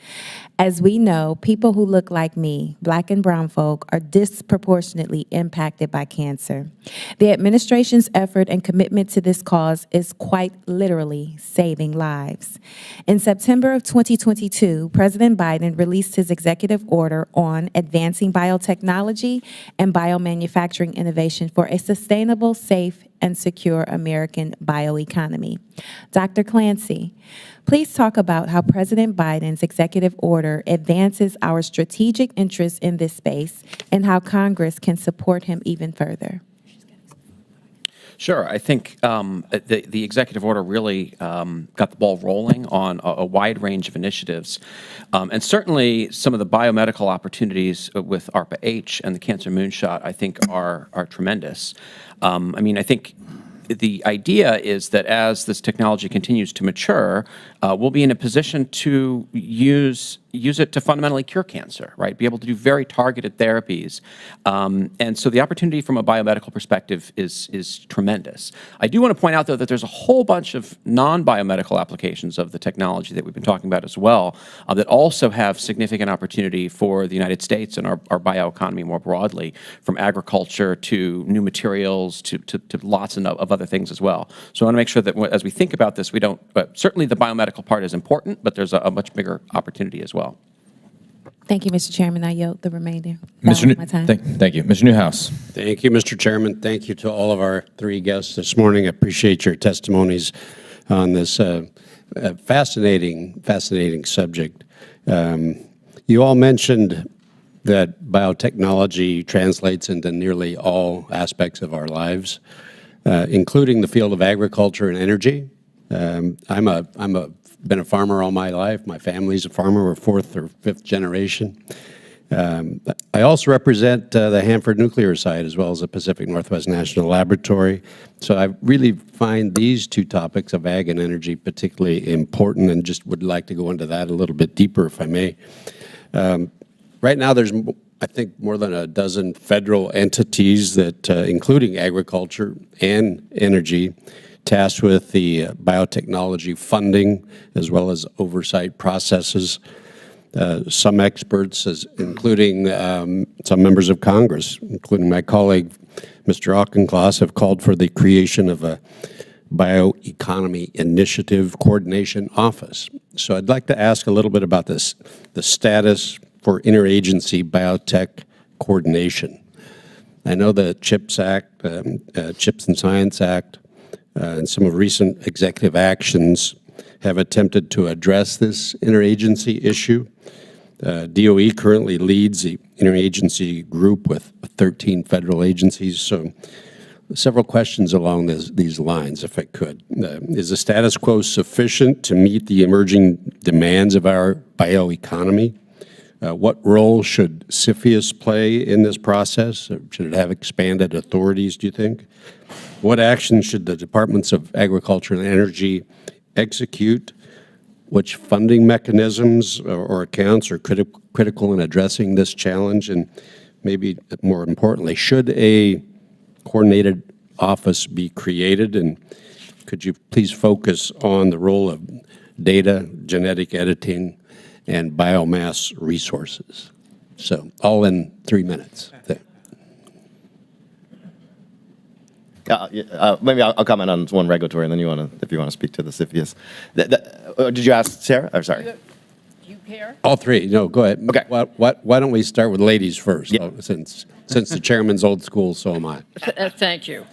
As we know, people who look like me, Black and brown folk, are disproportionately impacted by cancer. The administration's effort and commitment to this cause is quite literally saving lives. In September of 2022, President Biden released his executive order on advancing biotechnology and biomanufacturing innovation for a sustainable, safe, and secure American bioeconomy. Dr. Clancy, please talk about how President Biden's executive order advances our strategic interests in this space and how Congress can support him even further. Sure. I think the executive order really got the ball rolling on a wide range of initiatives. And certainly some of the biomedical opportunities with ARPA-H and the Cancer Moonshot, I think, are tremendous. I think the idea is that as this technology continues to mature, we'll be in a position to use it to fundamentally cure cancer, right? Be able to do very targeted therapies. And so the opportunity from a biomedical perspective is tremendous. I do want to point out, though, that there's a whole bunch of non-biomedical applications of the technology that we've been talking about as well that also have significant opportunity for the United States and our bioeconomy more broadly, from agriculture to new materials to lots of other things as well. So I want to make sure that as we think about this, we don't, certainly the biomedical part is important, but there's a much bigger opportunity as well. Thank you, Mr. Chairman. I yield the remainder Mr. of my time. Thank you. Mr. Newhouse. Thank you, Mr. Chairman. Thank you to all of our three guests this morning. I appreciate your testimonies on this fascinating subject. You all mentioned that biotechnology translates into nearly all aspects of our lives, including the field of agriculture and energy. Been a farmer all my life. My family's a farmer. We're fourth or fifth generation. I also represent the Hanford nuclear site as well as the Pacific Northwest National Laboratory. So I really find these two topics of ag and energy particularly important, and just would like to go into that a little bit deeper if I may. Right now there's, I think, more than a dozen federal entities that, including agriculture and energy, tasked with the biotechnology funding as well as oversight processes. Some experts, including some members of Congress, including my colleague, Mr. Auchincloss, have called for the creation of a Bioeconomy Initiative Coordination Office. So I'd like to ask a little bit about this, the status for interagency biotech coordination. I know the CHIPS Act, CHIPS and Science Act, and some of recent executive actions have attempted to address this interagency issue. DOE currently leads the interagency group with 13 federal agencies. So several questions along these lines, if I could. Is the status quo sufficient to meet the emerging demands of our bioeconomy? What role should CFIUS play in this process? Should it have expanded authorities, do you think? What actions should the Departments of Agriculture and Energy execute? Which funding mechanisms or accounts are critical in addressing this challenge? And maybe more importantly, should a coordinated office be created? And could you please focus on the role of data, genetic editing, and biomass resources? So all in 3 minutes. Maybe I'll comment on one regulatory, and then if you want to speak to the CFIUS. Did you ask Sarah? Or sorry. Do you care? All three. No, go ahead. Okay. Why don't we start with ladies first? Yeah. Since the chairman's old school, so am I. Thank you.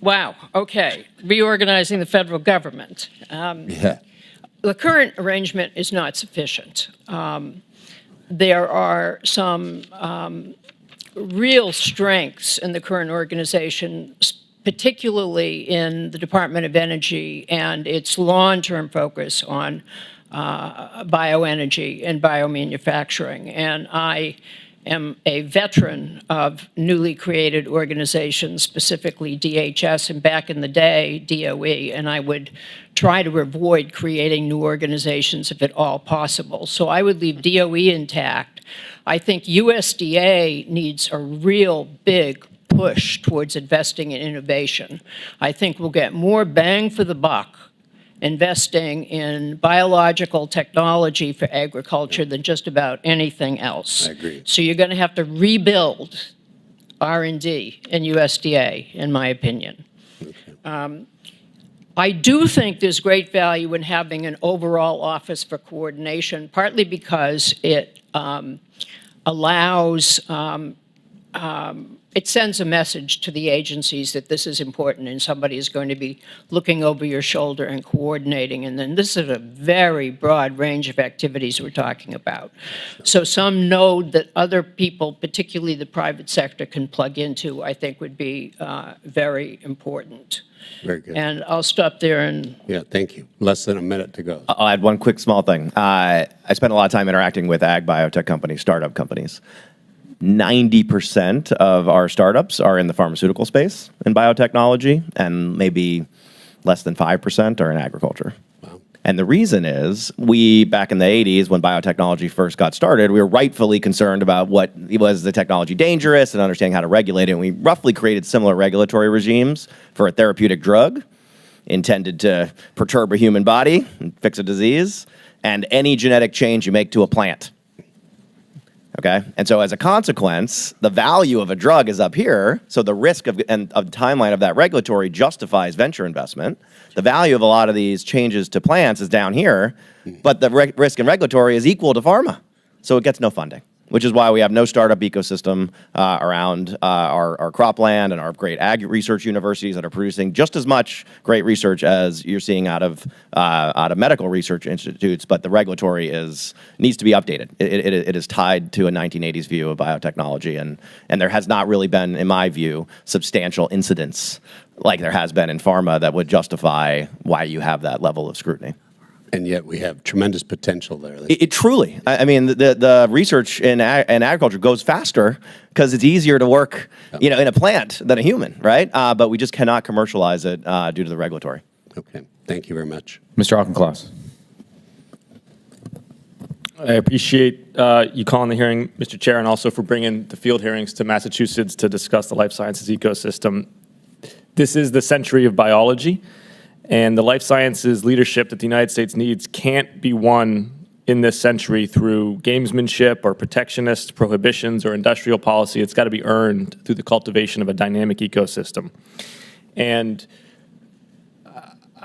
Wow, okay. Reorganizing the federal government. Yeah. The current arrangement is not sufficient. There are some real strengths in the current organization, particularly in the Department of Energy and its long-term focus on bioenergy and biomanufacturing. And I am a veteran of newly created organizations, specifically DHS, and back in the day, DOE, and I would try to avoid creating new organizations if at all possible. So I would leave DOE intact. I think USDA needs a real big push towards investing in innovation. I think we'll get more bang for the buck investing in biological technology for agriculture than just about anything else. I agree. So you're going to have to rebuild R&D in USDA, in my opinion. Okay. I do think there's great value in having an overall office for coordination, partly because it allows, it sends a message to the agencies that this is important and somebody is going to be looking over your shoulder and coordinating. And then this is a very broad range of activities we're talking about. So some node that other people, particularly the private sector, can plug into, I think would be very important. Very good. And I'll stop there and Yeah, thank you. Less than a minute to go. I'll add one quick small thing. I spent a lot of time interacting with ag biotech companies, startup companies. 90% of our startups are in the pharmaceutical space in biotechnology, and maybe less than 5% are in agriculture. Wow. And the reason is, back in the 80s, when biotechnology first got started, we were rightfully concerned about was the technology dangerous and understanding how to regulate it. And we roughly created similar regulatory regimes for a therapeutic drug intended to perturb a human body and fix a disease, and any genetic change you make to a plant. Okay, and so as a consequence, the value of a drug is up here. So the risk of the timeline of that regulatory justifies venture investment. The value of a lot of these changes to plants is down here, but the risk in regulatory is equal to pharma. So it gets no funding, which is why we have no startup ecosystem around our cropland and our great ag research universities that are producing just as much great research as you're seeing out of medical research institutes. But the regulatory needs to be updated. It is tied to a 1980s view of biotechnology, and there has not really been, in my view, substantial incidents like there has been in pharma that would justify why you have that level of scrutiny. And yet we have tremendous potential there. It truly, I mean, the research in agriculture goes faster because it's easier to work, in a plant than a human, right? But we just cannot commercialize it due to the regulatory. Okay, thank you very much. Mr. Auchincloss. I appreciate you calling the hearing, Mr. Chair, and also for bringing the field hearings to Massachusetts to discuss the life sciences ecosystem. This is the century of biology, And the life sciences leadership that the United States needs can't be won in this century through gamesmanship or protectionist prohibitions or industrial policy. It's got to be earned through the cultivation of a dynamic ecosystem. And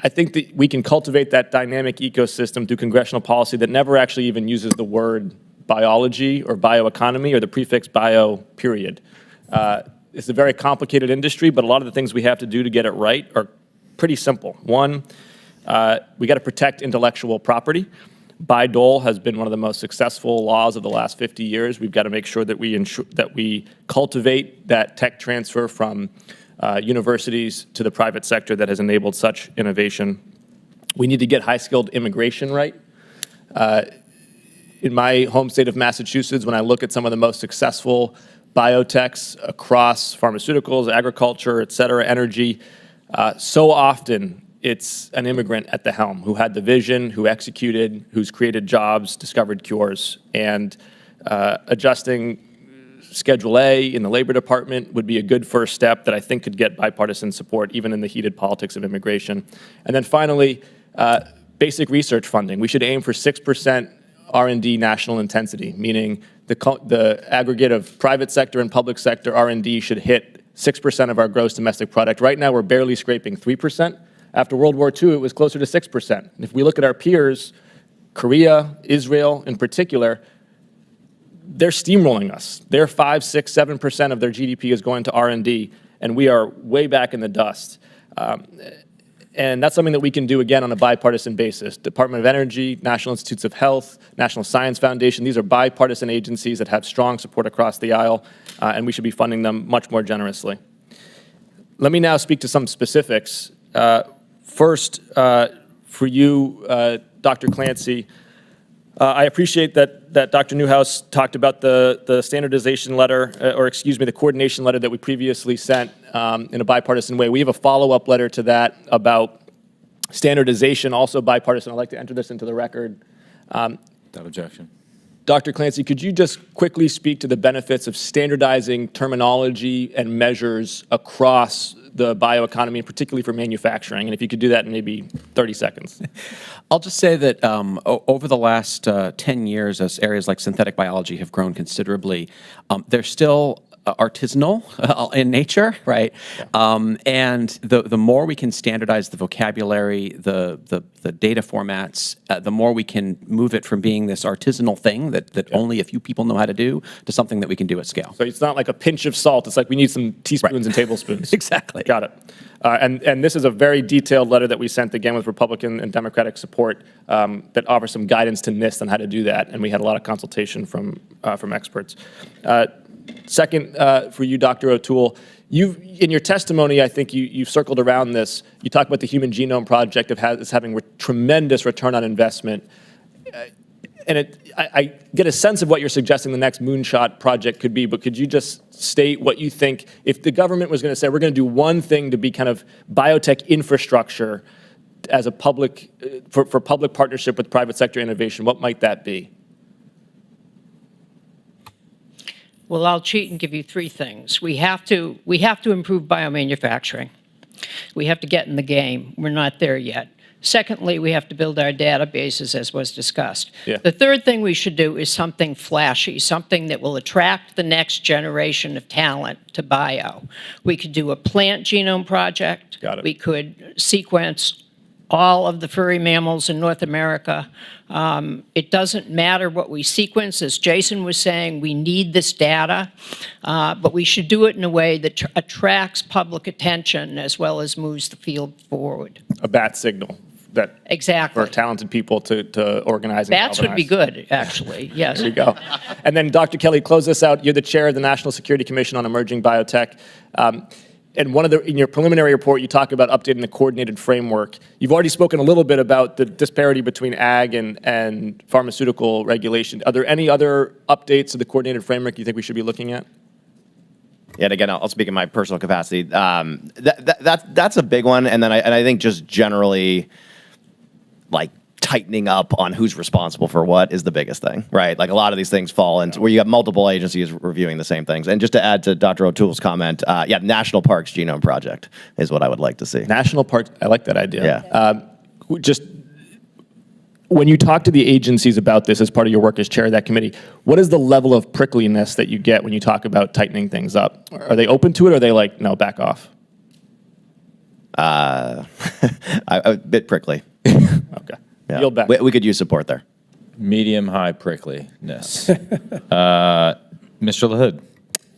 I think that we can cultivate that dynamic ecosystem through congressional policy that never actually even uses the word biology or bioeconomy or the prefix bio, period. It's a very complicated industry, but a lot of the things we have to do to get it right are pretty simple. One, we got to protect intellectual property. Bayh-Dole has been one of the most successful laws of the last 50 years. We've got to make sure that we cultivate that tech transfer from universities to the private sector that has enabled such innovation. We need to get high-skilled immigration right. In my home state of Massachusetts, when I look at some of the most successful biotechs across pharmaceuticals, agriculture, et cetera, energy, so often it's an immigrant at the helm who had the vision, who executed, who's created jobs, discovered cures. And adjusting Schedule A in the Labor Department would be a good first step that I think could get bipartisan support, even in the heated politics of immigration. And then finally, basic research funding. We should aim for 6% R&D national intensity, meaning the aggregate of private sector and public sector R&D should hit 6% of our gross domestic product. Right now, we're barely scraping 3%. After World War II, it was closer to 6%. And if we look at our peers, Korea, Israel in particular, they're steamrolling us. They're 5, 6, 7% of their GDP is going to R&D, and we are way back in the dust. And that's something that we can do, again, on a bipartisan basis. Department of Energy, National Institutes of Health, National Science Foundation, these are bipartisan agencies that have strong support across the aisle, and we should be funding them much more generously. Let me now speak to some specifics. First, for you, Dr. Clancy, I appreciate that Dr. Newhouse talked about the standardization letter, the coordination letter that we previously sent in a bipartisan way. We have a follow-up letter to that about standardization, also bipartisan. I'd like to enter this into the record. Without objection. Dr. Clancy, could you just quickly speak to the benefits of standardizing terminology and measures across the bioeconomy, particularly for manufacturing? And if you could do that in maybe 30 seconds. I'll just say that over the last 10 years, as areas like synthetic biology have grown considerably, they're still artisanal in nature, right? Yeah. And the more we can standardize the vocabulary, the data formats, the more we can move it from being this artisanal thing that only a few people know how to do to something that we can do at scale. So it's not like a pinch of salt. It's like we need some teaspoons and tablespoons. Exactly. Got it. And this is a very detailed letter that we sent, again, with Republican and Democratic support that offers some guidance to NIST on how to do that. And we had a lot of consultation from experts. Second, for you, Dr. O'Toole, in your testimony, I think you've circled around this. You talk about the Human Genome Project as having tremendous return on investment. And I get a sense of what you're suggesting the next moonshot project could be, but could you just state what you think, if the government was going to say, we're going to do one thing to be kind of biotech infrastructure as a public, for public partnership with private sector innovation, what might that be? Well, I'll cheat and give you three things. We have to improve biomanufacturing. We have to get in the game. We're not there yet. Secondly, we have to build our databases, as was discussed. Yeah. The third thing we should do is something flashy, something that will attract the next generation of talent to bio. We could do a plant genome project. Got it. We could sequence all of the furry mammals in North America. It doesn't matter what we sequence. As Jason was saying, we need this data, but we should do it in a way that attracts public attention as well as moves the field forward. A bat signal that Exactly. for talented people to organize and Bats would be galvanize. good, actually, yes. There you go. And then, Dr. Kelly, close this out. You're the chair of the National Security Commission on Emerging Biotech. And in your preliminary report, you talk about updating the coordinated framework. You've already spoken a little bit about the disparity between ag and pharmaceutical regulation. Are there any other updates to the coordinated framework you think we should be looking at? Yeah, and again, I'll speak in my personal capacity. That's a big one, and then I think just generally, like tightening up on who's responsible for what is the biggest thing, right? Like a lot of these things fall into where you have multiple agencies reviewing the same things. And just to add to Dr. O'Toole's comment, National Parks Genome Project is what I would like to see. National Parks, I like that idea. Yeah. Just when you talk to the agencies about this as part of your work as chair of that committee, what is the level of prickliness that you get when you talk about tightening things up? Are they open to it, or are they like, no, back off? A bit prickly. Okay. Yeah. Yield back. We could use support there. Medium-high prickliness. Mr. LaHood.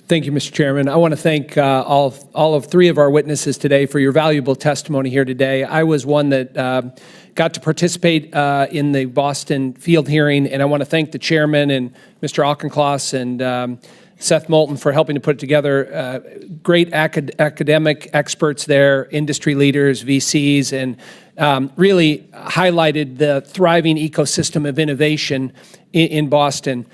Thank you, Mr. Chairman. I want to thank all of three of our witnesses today for your valuable testimony here today. I was one that got to participate in the Boston field hearing, and I want to thank the chairman and Mr. Auchincloss and Seth Moulton for helping to put it together. Great academic experts there, industry leaders, VCs, and really highlighted the thriving ecosystem of innovation in Boston.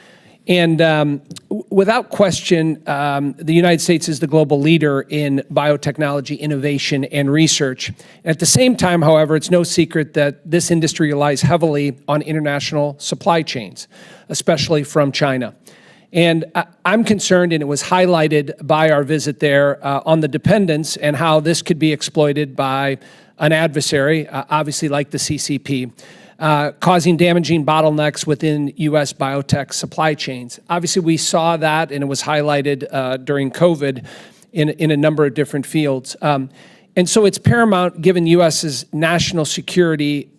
And without question, the United States is the global leader in biotechnology innovation and research. At the same time, however, it's no secret that this industry relies heavily on international supply chains, especially from China. And I'm concerned, and it was highlighted by our visit there, on the dependence and how this could be exploited by an adversary, obviously like the CCP. Causing damaging bottlenecks within U.S. biotech supply chains. Obviously, we saw that, and it was highlighted during COVID in a number of different fields. And so it's paramount, given U.S.'s national security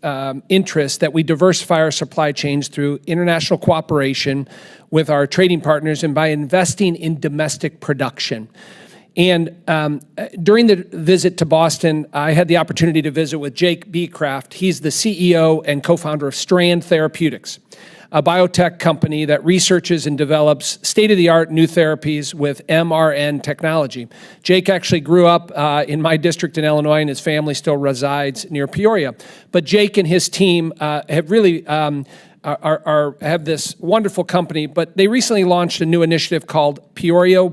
interest, that we diversify our supply chains through international cooperation with our trading partners and by investing in domestic production. And during the visit to Boston, I had the opportunity to visit with Jake Beecraft. He's the CEO and co-founder of Strand Therapeutics, a biotech company that researches and develops state-of-the-art new therapies with mRNA technology. Jake actually grew up in my district in Illinois, and his family still resides near Peoria. But Jake and his team have really have this wonderful company, but they recently launched a new initiative called Peoria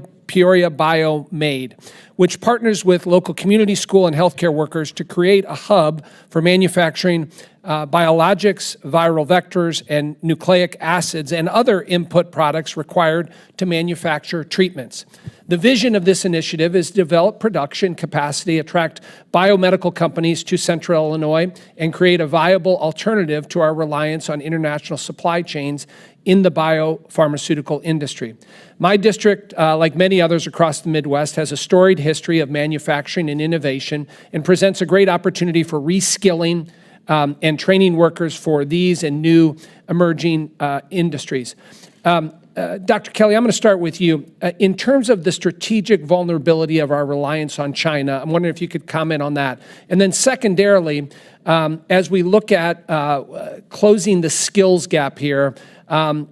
Biomade, which partners with local community school and healthcare workers to create a hub for manufacturing biologics, viral vectors, and nucleic acids and other input products required to manufacture treatments. The vision of this initiative is to develop production capacity, attract biomedical companies to Central Illinois, and create a viable alternative to our reliance on international supply chains in the biopharmaceutical industry. My district, like many others across the Midwest, has a storied history of manufacturing and innovation and presents a great opportunity for reskilling and training workers for these and new emerging industries. Dr. Kelly, I'm going to start with you. In terms of the strategic vulnerability of our reliance on China, I'm wondering if you could comment on that. And then secondarily, as we look at closing the skills gap here,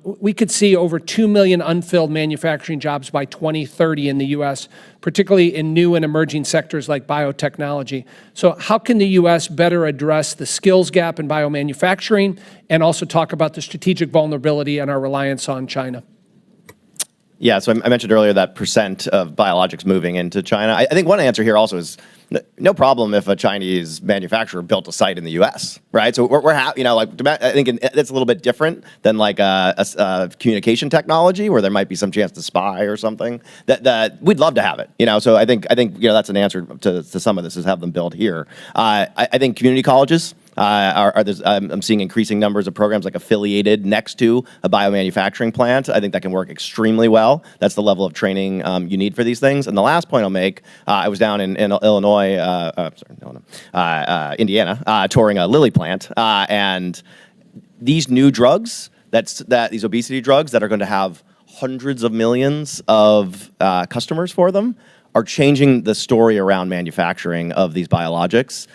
we could see over 2 million unfilled manufacturing jobs by 2030 in the U.S., particularly in new and emerging sectors like biotechnology. So how can the U.S. better address the skills gap in biomanufacturing and also talk about the strategic vulnerability and our reliance on China? Yeah, so I mentioned earlier that percent of biologics moving into China. I think one answer here also is no problem if a Chinese manufacturer built a site in the U.S., right? So we're I think that's a little bit different than like a communication technology where there might be some chance to spy or something. That we'd love to have it, So I think that's an answer to some of this is have them built here. I think community colleges. I'm seeing increasing numbers of programs like affiliated next to a biomanufacturing plant. I think that can work extremely well. That's the level of training you need for these things. And the last point I'll make, I was down in Indiana, touring a Lilly plant, and these new drugs, these obesity drugs that are going to have hundreds of millions of customers for them, are changing the story around manufacturing of these biologics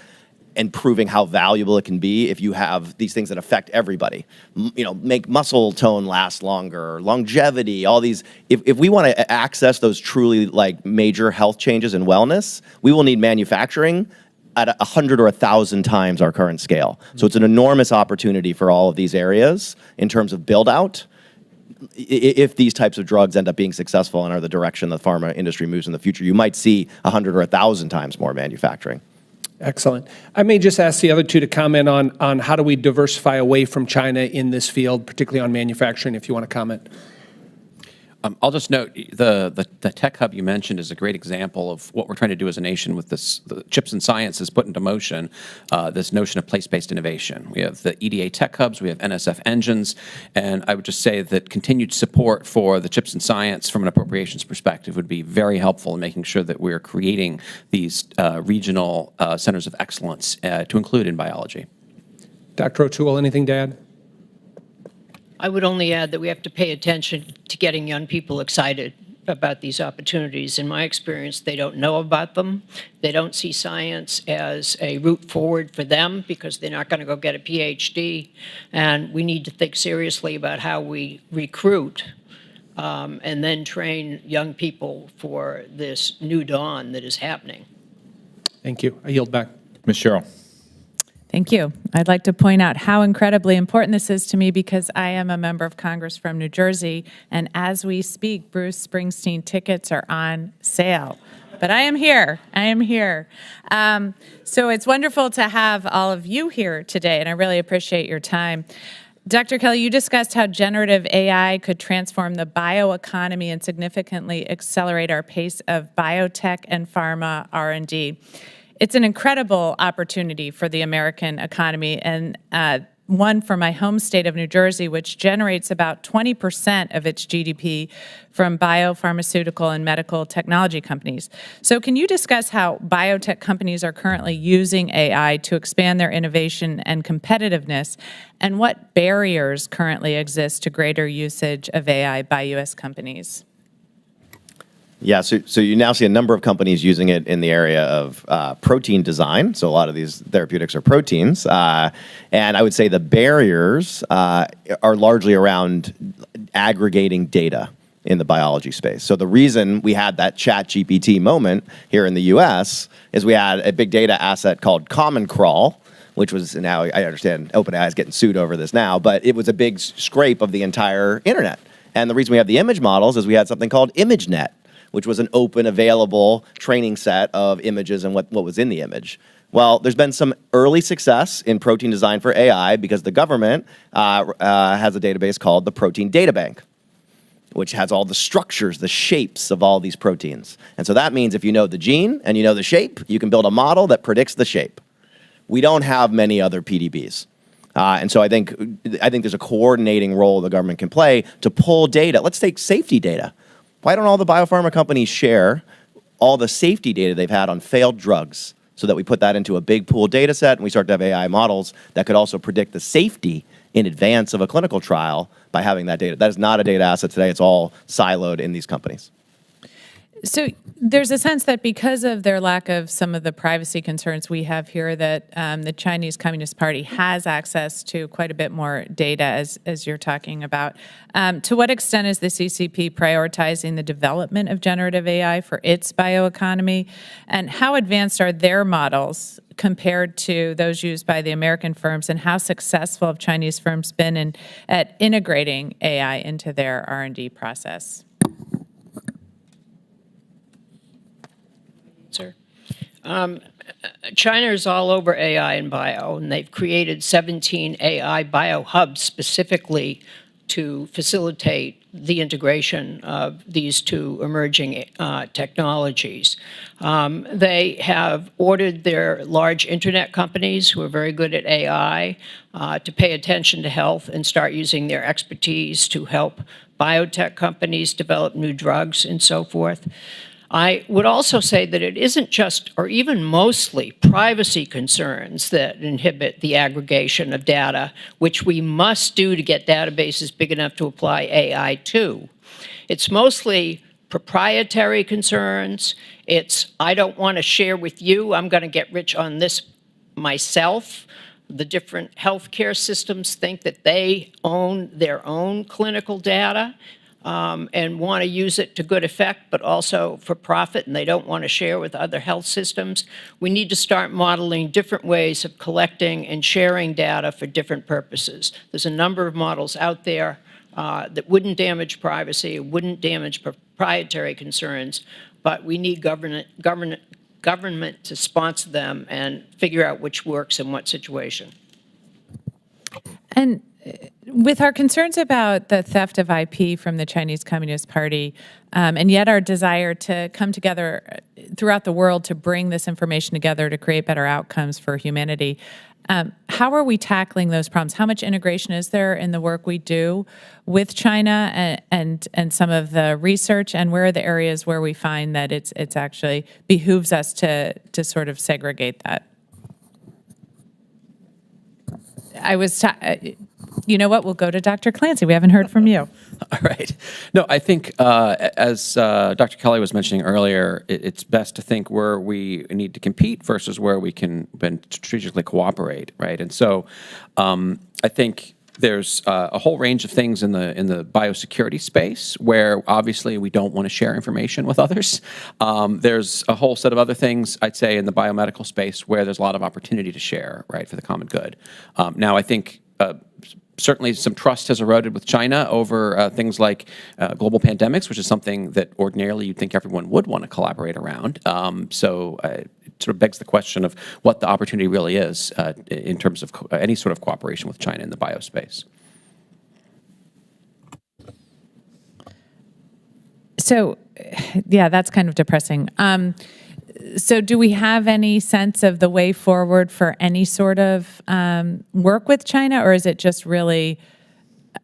and proving how valuable it can be if you have these things that affect everybody. Make muscle tone last longer, longevity, all these. If we want to access those truly like major health changes in wellness, we will need manufacturing at 100 or 1,000 times our current scale. So it's an enormous opportunity for all of these areas in terms of build out. If these types of drugs end up being successful and are the direction the pharma industry moves in the future, you might see 100 or 1,000 times more manufacturing. Excellent. I may just ask the other two to comment on how do we diversify away from China in this field, particularly on manufacturing, if you want to comment. I'll just note the tech hub you mentioned is a great example of what we're trying to do as a nation with this. The Chips and Science has put into motion this notion of place-based innovation. We have the EDA tech hubs, we have NSF engines, and I would just say that continued support for the Chips and Science from an appropriations perspective would be very helpful in making sure that we're creating these regional centers of excellence to include in biology. Dr. O'Toole, anything to add? I would only add that we have to pay attention to getting young people excited about these opportunities. In my experience, they don't know about them. They don't see science as a route forward for them because they're not going to go get a PhD. And we need to think seriously about how we recruit and then train young people for this new dawn that is happening. Thank you. I yield back. Ms. Sherrill. Thank you. I'd like to point out how incredibly important this is to me because I am a member of Congress from New Jersey, and as we speak, Bruce Springsteen tickets are on sale. But I am here. I am here. So it's wonderful to have all of you here today, and I really appreciate your time. Dr. Kelly, you discussed how generative AI could transform the bioeconomy and significantly accelerate our pace of biotech and pharma R&D. It's an incredible opportunity for the American economy and one for my home state of New Jersey, which generates about 20% of its GDP from biopharmaceutical and medical technology companies. So can you discuss how biotech companies are currently using AI to expand their innovation and competitiveness, and what barriers currently exist to greater usage of AI by U.S. companies? Yeah, so you now see a number of companies using it in the area of protein design. So a lot of these therapeutics are proteins. And I would say the barriers are largely around aggregating data in the biology space. So the reason we had that ChatGPT moment here in the US is we had a big data asset called Common Crawl, which was, now I understand OpenAI is getting sued over this now, but it was a big scrape of the entire internet. And the reason we have the image models is we had something called ImageNet, which was an open, available training set of images and what was in the image. Well, there's been some early success in protein design for AI because the government has a database called the Protein Data Bank, which has all the structures, the shapes of all these proteins. And so that means if you know the gene and you know the shape, you can build a model that predicts the shape. We don't have many other PDBs. And so I think there's a coordinating role the government can play to pull data. Let's take safety data. Why don't all the biopharma companies share all the safety data they've had on failed drugs so that we put that into a big pool data set and we start to have AI models that could also predict the safety in advance of a clinical trial by having that data? That is not a data asset today. It's all siloed in these companies. So there's a sense that because of their lack of some of the privacy concerns we have here, that the Chinese Communist Party has access to quite a bit more data, as you're talking about. To what extent is the CCP prioritizing the development of generative AI for its bioeconomy? And how advanced are their models compared to those used by the American firms? And how successful have Chinese firms been at integrating AI into their R&D process? Sir. China is all over AI and bio, and they've created 17 AI bio hubs specifically to facilitate the integration of these two emerging technologies. They have ordered their large internet companies who are very good at AI to pay attention to health and start using their expertise to help biotech companies develop new drugs and so forth. I would also say that it isn't just, or even mostly, privacy concerns that inhibit the aggregation of data, which we must do to get databases big enough to apply AI to. It's mostly proprietary concerns. It's, I don't want to share with you, I'm going to get rich on this myself. The different healthcare systems think that they own their own clinical data and want to use it to good effect, but also for profit, and they don't want to share with other health systems. We need to start modeling different ways of collecting and sharing data for different purposes. There's a number of models out there that wouldn't damage privacy, wouldn't damage proprietary concerns, but we need government to sponsor them and figure out which works in what situation. And with our concerns about the theft of IP from the Chinese Communist Party, and yet our desire to come together throughout the world to bring this information together to create better outcomes for humanity, how are we tackling those problems? How much integration is there in the work we do with China and some of the research, and where are the areas where we find that it's actually behooves us to sort of segregate that? You know what? We'll go to Dr. Clancy. We haven't heard from you. All right. No, I think as Dr. Kelly was mentioning earlier, it's best to think where we need to compete versus where we can strategically cooperate, right? And so I think there's a whole range of things in the biosecurity space where obviously we don't want to share information with others. There's a whole set of other things, I'd say, in the biomedical space where there's a lot of opportunity to share, right, for the common good. Now, I think certainly some trust has eroded with China over things like global pandemics, which is something that ordinarily you'd think everyone would want to collaborate around. So it sort of begs the question of what the opportunity really is in terms of any sort of cooperation with China in the biospace. So, yeah, that's kind of depressing. So do we have any sense of the way forward for any sort of work with China, or is it just really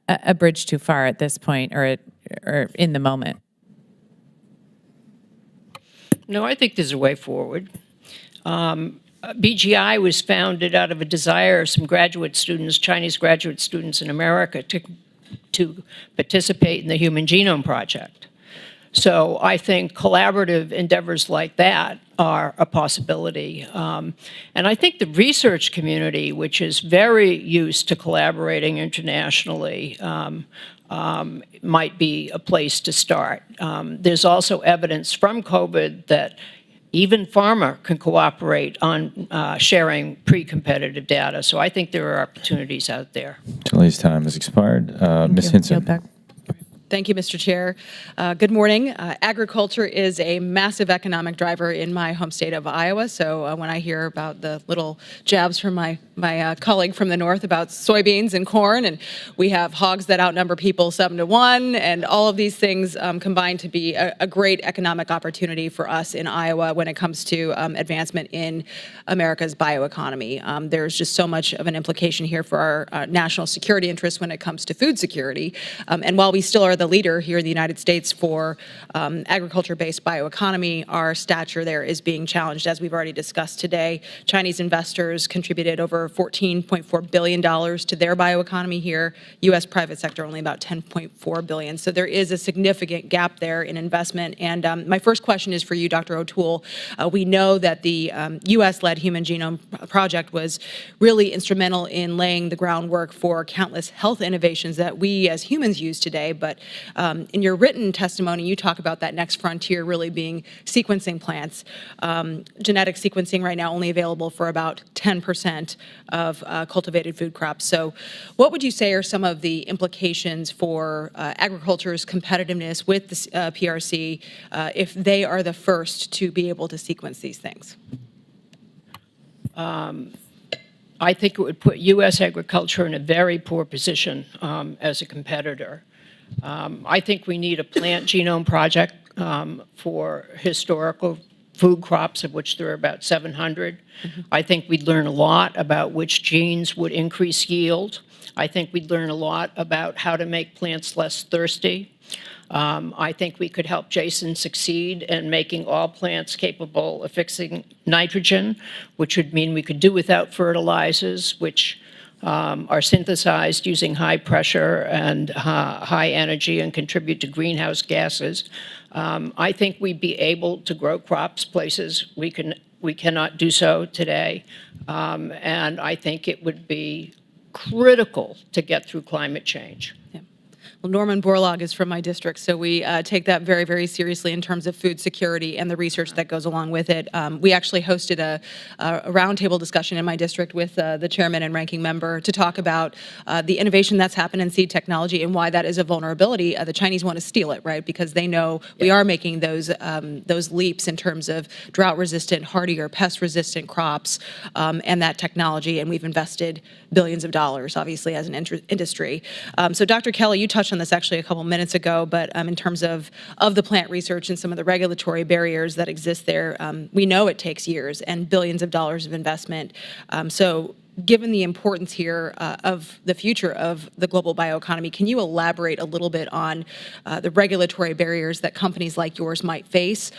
a bridge too far at this point, or in the moment? No, I think there's a way forward. BGI was founded out of a desire of some graduate students, Chinese graduate students in America, to participate in the Human Genome Project. So I think collaborative endeavors like that are a possibility. And I think the research community, which is very used to collaborating internationally, might be a place to start. There's also evidence from COVID that even pharma can cooperate on sharing pre-competitive data. So I think there are opportunities out there. Tilly's time has expired. Ms. Hinson. Thank you, Mr. Chair. Good morning. Agriculture is a massive economic driver in my home state of Iowa. So when I hear about the little jabs from my colleague from the north about soybeans and corn, and we have hogs that outnumber people 7-1, and all of these things combine to be a great economic opportunity for us in Iowa when it comes to advancement in America's bioeconomy. There's just so much of an implication here for our national security interests when it comes to food security. And while we still are the leader here in the United States for agriculture-based bioeconomy, our stature there is being challenged, as we've already discussed today. Chinese investors contributed over $14.4 billion to their bioeconomy here. U.S. private sector only about $10.4 billion. So there is a significant gap there in investment. And my first question is for you, Dr. O'Toole. We know that the U.S.-led Human Genome Project was really instrumental in laying the groundwork for countless health innovations that we as humans use today. But in your written testimony, you talk about that next frontier really being sequencing plants. Genetic sequencing right now only available for about 10% of cultivated food crops. So what would you say are some of the implications for agriculture's competitiveness with the PRC if they are the first to be able to sequence these things? I think it would put U.S. agriculture in a very poor position as a competitor. I think we need a plant genome project for historical food crops, of which there are about 700. I think we'd learn a lot about which genes would increase yield. I think we'd learn a lot about how to make plants less thirsty. I think we could help Jason succeed in making all plants capable of fixing nitrogen, which would mean we could do without fertilizers, which are synthesized using high pressure and high energy and contribute to greenhouse gases. I think we'd be able to grow crops places we cannot do so today. And I think it would be critical to get through climate change. Yeah. Well, Norman Borlaug is from my district, so we take that very, very seriously in terms of food security and the research that goes along with it. We actually hosted a roundtable discussion in my district with the chairman and ranking member to talk about the innovation that's happened in seed technology and why that is a vulnerability. The Chinese want to steal it, right? Because they know we are making those leaps in terms of drought-resistant, hardier, pest-resistant crops and that technology, and we've invested billions of dollars, obviously, as an industry. So, Dr. Kelly, you touched on this actually a couple minutes ago, but in terms of the plant research and some of the regulatory barriers that exist there, we know it takes years and billions of dollars of investment. So, given the importance here of the future of the global bioeconomy, can you elaborate a little bit on the regulatory barriers that companies like yours might face?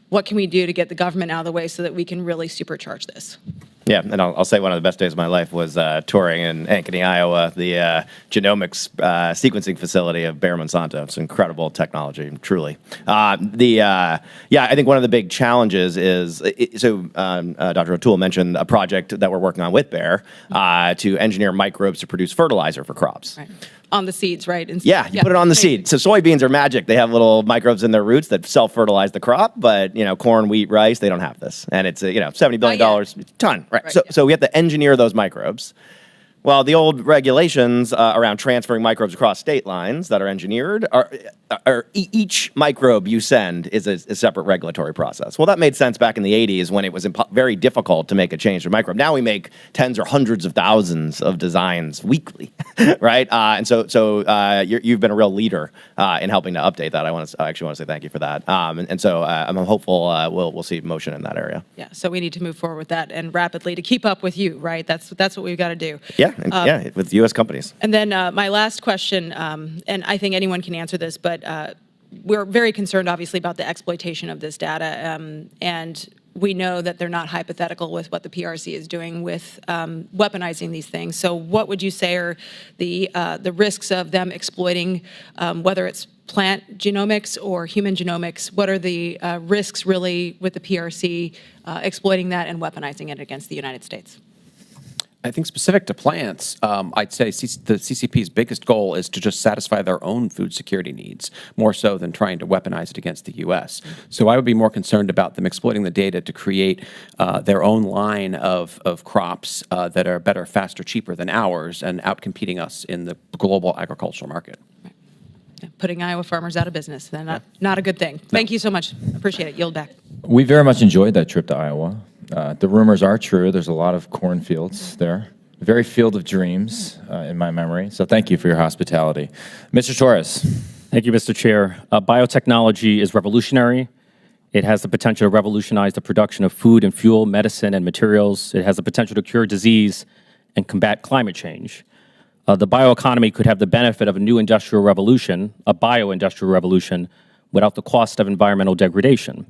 What can we do to get the government out of the way so that we can really supercharge this? Yeah, and I'll say one of the best days of my life was touring in Ankeny, Iowa, the genomics sequencing facility of Bayer Monsanto. It's incredible technology, truly. I think one of the big challenges is, Dr. O'Toole mentioned a project that we're working on with Bayer to engineer microbes to produce fertilizer for crops. Right. On the seeds, right? And yeah, you put it on the seed. So soybeans are magic. They have little microbes in their roots that self-fertilize the crop, but corn, wheat, rice, they don't have this. And it's $70 billion a ton. Right. So we have to engineer those microbes. Well, the old regulations around transferring microbes across state lines that are engineered are each microbe you send is a separate regulatory process. Well, that made sense back in the 80s when it was very difficult to make a change to a microbe. Now we make tens or hundreds of thousands of designs weekly, right? And so you've been a real leader in helping to update that. I actually want to say thank you for that. So I'm hopeful we'll see motion in that area. Yeah. So we need to move forward with that and rapidly to keep up with you, right? That's what we've got to do. Yeah. With U.S. companies. And then my last question, and I think anyone can answer this, but we're very concerned, obviously, about the exploitation of this data, and we know that they're not hypothetical with what the PRC is doing with weaponizing these things. So what would you say are the risks of them exploiting, whether it's plant genomics or human genomics? What are the risks, really, with the PRC exploiting that and weaponizing it against the United States? I think specific to plants, I'd say the CCP's biggest goal is to just satisfy their own food security needs, more so than trying to weaponize it against the U.S. So I would be more concerned about them exploiting the data to create their own line of crops that are better, faster, cheaper than ours and outcompeting us in the global agricultural market. Putting Iowa farmers out of business, then not a good thing. No. Thank you so much. Appreciate it. Yield back. We very much enjoyed that trip to Iowa. The rumors are true. There's a lot of cornfields there. A very field of dreams in my memory. So thank you for your hospitality. Mr. Torres. Thank you, Mr. Chair. Biotechnology is revolutionary. It has the potential to revolutionize the production of food and fuel, medicine and materials. It has the potential to cure disease and combat climate change. The bioeconomy could have the benefit of a new industrial revolution, a bio-industrial revolution, without the cost of environmental degradation.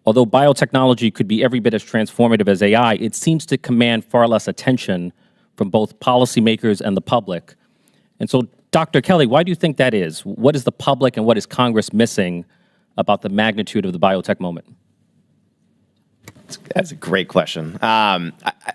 Although biotechnology could be every bit as transformative as AI, it seems to command far less attention from both policymakers and the public. And so, Dr. Kelly, why do you think that is? What is the public and what is Congress missing about the magnitude of the biotech moment? That's a great question.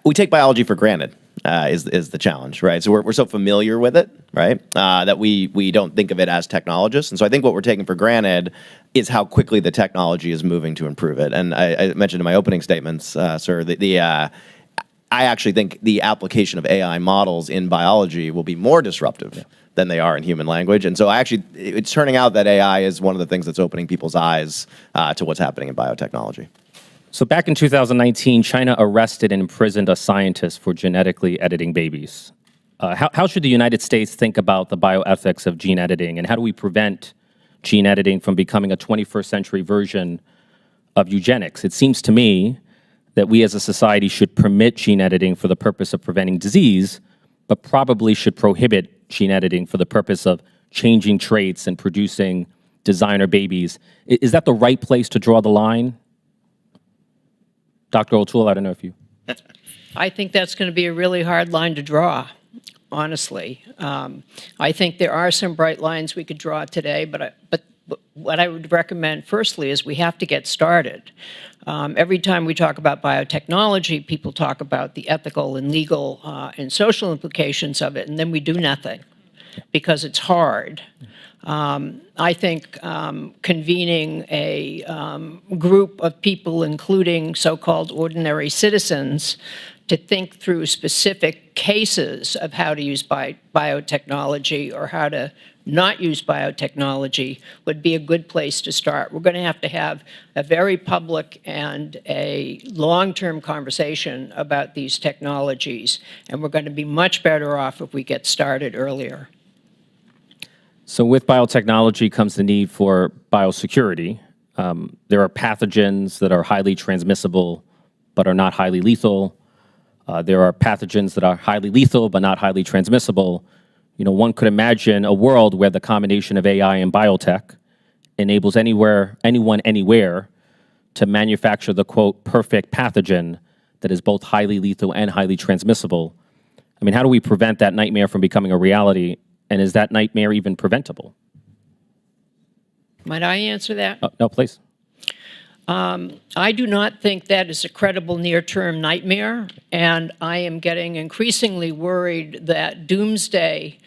We take biology for granted. Is the challenge, right? So we're so familiar with it, right, that we don't think of it as technologists. And so I think what we're taking for granted is how quickly the technology is moving to improve it. And I mentioned in my opening statements, sir, I actually think the application of AI models in biology will be more disruptive than they are in human language. And so it's turning out that AI is one of the things that's opening people's eyes to what's happening in biotechnology. So back in 2019, China arrested and imprisoned a scientist for genetically editing babies. How should the United States think about the bioethics of gene editing, and how do we prevent gene editing from becoming a 21st century version of eugenics? It seems to me that we as a society should permit gene editing for the purpose of preventing disease, but probably should prohibit gene editing for the purpose of changing traits and producing designer babies. Is that the right place to draw the line? Dr. O'Toole, I don't know if you... I think that's going to be a really hard line to draw, honestly. I think there are some bright lines we could draw today, but what I would recommend firstly is we have to get started. Every time we talk about biotechnology, people talk about the ethical and legal and social implications of it, and then we do nothing. because it's hard. I think convening a group of people, including so-called ordinary citizens, to think through specific cases of how to use biotechnology or how to not use biotechnology would be a good place to start. We're going to have a very public and a long-term conversation about these technologies, and we're going to be much better off if we get started earlier. So with biotechnology comes the need for biosecurity. There are pathogens that are highly transmissible but are not highly lethal. There are pathogens that are highly lethal but not highly transmissible. You know, one could imagine a world where the combination of AI and biotech enables anyone, anywhere to manufacture the, quote, perfect pathogen that is both highly lethal and highly transmissible. I mean, how do we prevent that nightmare from becoming a reality? And is that nightmare even preventable? Might I answer that? No, please. I do not think that is a credible near-term nightmare, and I am getting increasingly worried that doomsday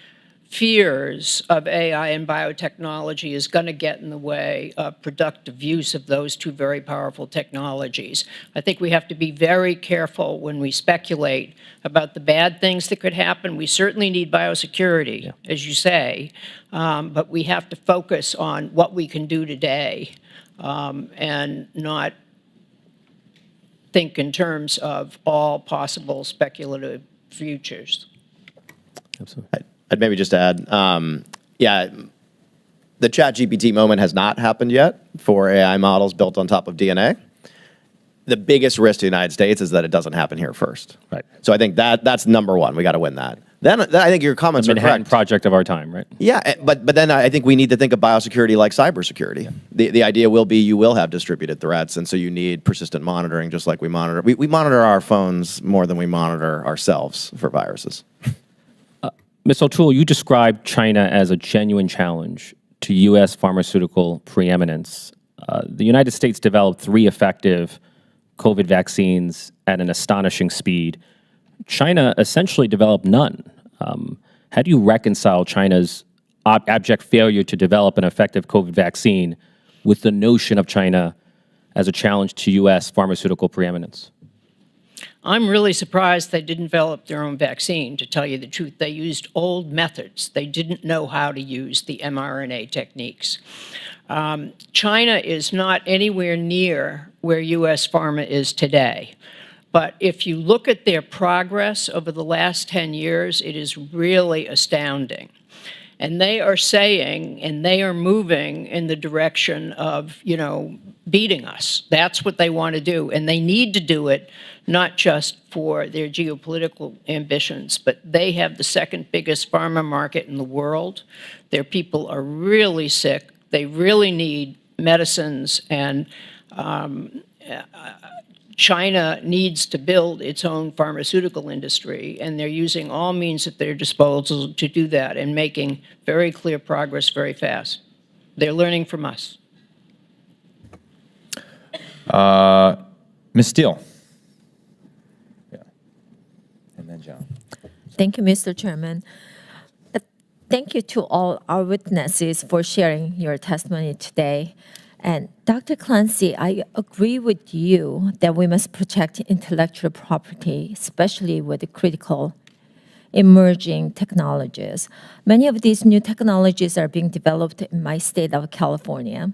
fears of AI and biotechnology is going to get in the way of productive use of those two very powerful technologies. I think we have to be very careful when we speculate about the bad things that could happen. We certainly need biosecurity, as you say, but we have to focus on what we can do today and not think in terms of all possible speculative futures. Absolutely. I'd maybe just add, yeah, the ChatGPT moment has not happened yet for AI models built on top of DNA. The biggest risk to the United States is that it doesn't happen here first. Right. So I think that's number one. We got to win that. Then I think your comments are Manhattan correct. project of our time, right? Yeah, but then I think we need to think of biosecurity like cybersecurity. The idea will be you will have distributed threats, and so you need persistent monitoring, just like we monitor. We monitor our phones more than we monitor ourselves for viruses. Ms. O'Toole, you described China as a genuine challenge to U.S. pharmaceutical preeminence. The United States developed 3 effective COVID vaccines at an astonishing speed. China essentially developed none. How do you reconcile China's abject failure to develop an effective COVID vaccine with the notion of China as a challenge to U.S. pharmaceutical preeminence? I'm really surprised they didn't develop their own vaccine, to tell you the truth. They used old methods. They didn't know how to use the mRNA techniques. China is not anywhere near where U.S. pharma is today. But if you look at their progress over the last 10 years, it is really astounding. And they are saying, and they are moving in the direction of, beating us. That's what they want to do. And they need to do it, not just for their geopolitical ambitions, but they have the second biggest pharma market in the world. Their people are really sick. They really need medicines, and China needs to build its own pharmaceutical industry, and they're using all means at their disposal to do that and making very clear progress very fast. They're learning from us. Ms. Steele. Yeah. And then John. Thank you, Mr. Chairman. Thank you to all our witnesses for sharing your testimony today. And Dr. Clancy, I agree with you that we must protect intellectual property, especially with the critical emerging technologies. Many of these new technologies are being developed in my state of California.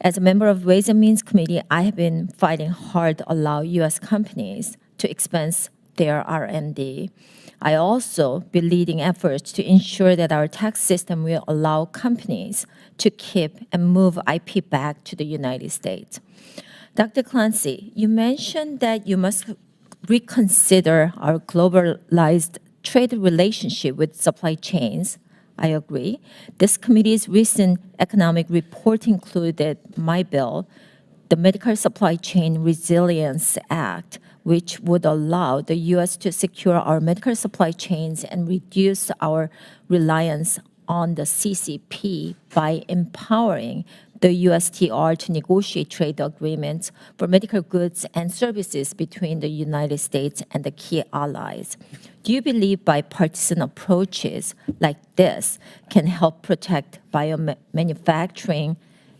As a member of Ways and Means Committee, I have been fighting hard to allow U.S. companies to expense their R&D. I also be leading efforts to ensure that our tax system will allow companies to keep and move IP back to the United States. Dr. Clancy, you mentioned that you must reconsider our globalized trade relationship with supply chains. I agree. This committee's recent economic report included my bill, the Medical Supply Chain Resilience Act, which would allow the U.S. to secure our medical supply chains and reduce our reliance on the CCP by empowering the USTR to negotiate trade agreements for medical goods and services between the United States and the key allies. Do you believe bipartisan approaches like this can help protect biomanufacturing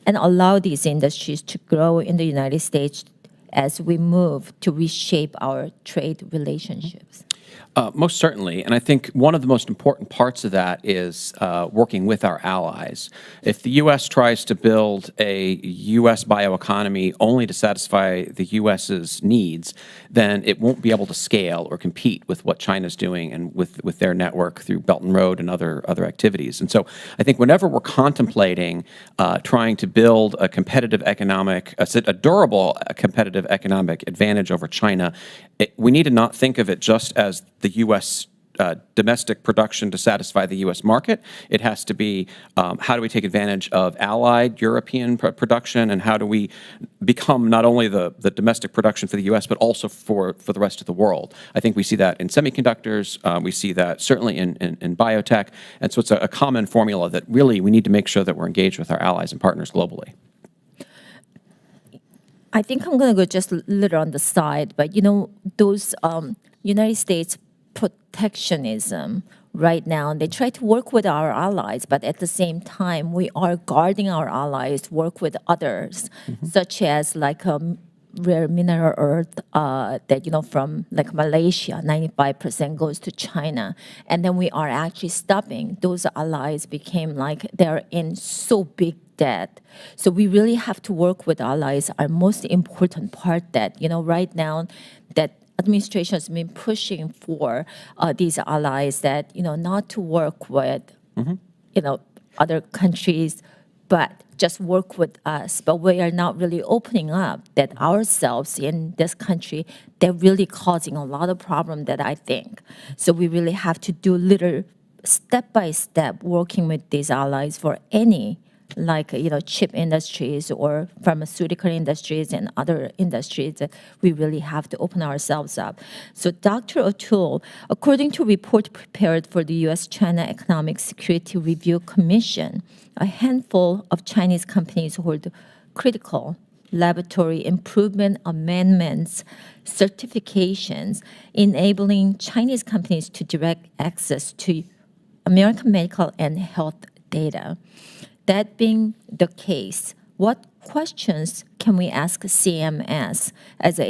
and allow these industries to grow in the United States as we move to reshape our trade relationships? Most certainly, and I think one of the most important parts of that is working with our allies. If the U.S. tries to build a U.S. bioeconomy only to satisfy the U.S.'s needs, then it won't be able to scale or compete with what China's doing and with their network through Belt and Road and other activities. And so I think whenever we're contemplating trying to build a competitive economic, a durable competitive economic advantage over China, we need to not think of it just as the U.S. Domestic production to satisfy the U.S. market. It has to be how do we take advantage of allied European production, and how do we become not only the domestic production for the U.S. but also for the rest of the world. I think we see that in semiconductors. We see that certainly in biotech. And so it's a common formula that really we need to make sure that we're engaged with our allies and partners globally. I think I'm going to go just a little on the side, but those United States protectionism right now, they try to work with our allies, but at the same time, we are guarding our allies, work with others, such as like rare mineral earth that, from like Malaysia, 95% goes to China. And then we are actually stopping. Those allies became like they're in so big debt. So we really have to work with allies. Our most important part that, right now that administration has been pushing for these allies that, not to work with, other countries, but just work with us. But we are not really opening up that ourselves in this country, they're really causing a lot of problem that I think. So we really have to do little step-by-step working with these allies for any like chip industries or pharmaceutical industries and other industries that we really have to open ourselves up. So Dr. O'Toole, according to a report prepared for the U.S.-China Economic Security Review Commission, a handful of Chinese companies hold critical laboratory improvement amendments certifications enabling Chinese companies to direct access to American medical and health data. That being the case, what questions can we ask CMS as an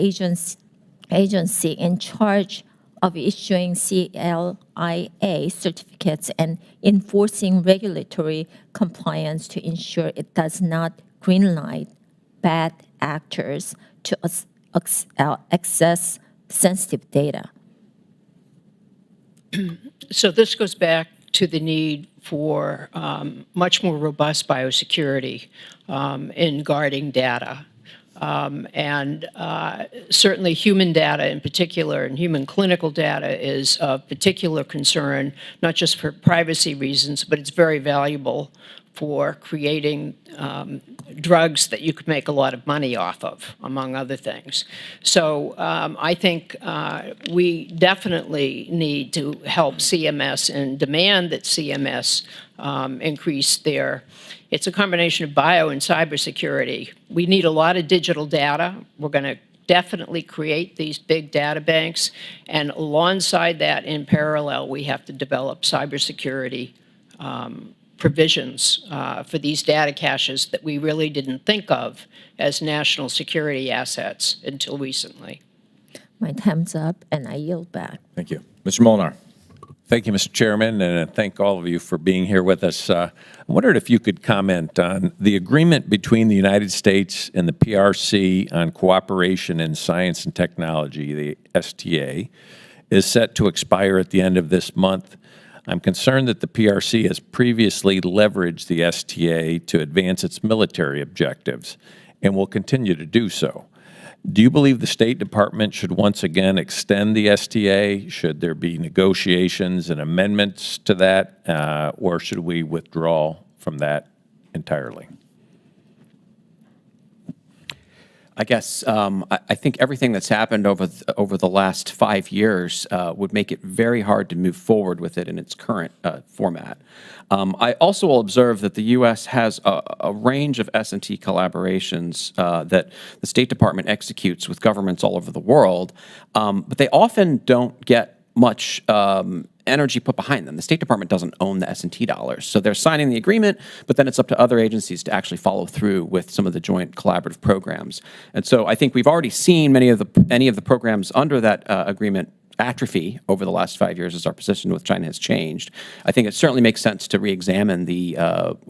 agency in charge of issuing CLIA certificates and enforcing regulatory compliance to ensure it does not greenlight bad actors to access sensitive data? So this goes back to the need for much more robust biosecurity in guarding data. Certainly human data in particular and human clinical data is of particular concern, not just for privacy reasons, but it's very valuable for creating drugs that you could make a lot of money off of, among other things. So I think we definitely need to help CMS and demand that CMS increase their. It's a combination of bio and cybersecurity. We need a lot of digital data. We're going to definitely create these big data banks. And alongside that, in parallel, we have to develop cybersecurity provisions for these data caches that we really didn't think of as national security assets until recently. My time's up, and I yield back. Thank you. Mr. Molnar. Thank you, Mr. Chairman, and thank all of you for being here with us. I wondered if you could comment on the agreement between the United States and the PRC on cooperation in science and technology, the STA, is set to expire at the end of this month. I'm concerned that the PRC has previously leveraged the STA to advance its military objectives and will continue to do so. Do you believe the State Department should once again extend the STA? Should there be negotiations and amendments to that, or should we withdraw from that entirely? I guess I think everything that's happened over the last 5 years would make it very hard to move forward with it in its current format. I also will observe that the U.S. has a range of S&T collaborations that the State Department executes with governments all over the world, but they often don't get much energy put behind them. The State Department doesn't own the S&T dollars. So they're signing the agreement, but then it's up to other agencies to actually follow through with some of the joint collaborative programs. And so I think we've already seen any of the programs under that agreement atrophy over the last 5 years as our position with China has changed. I think it certainly makes sense to re-examine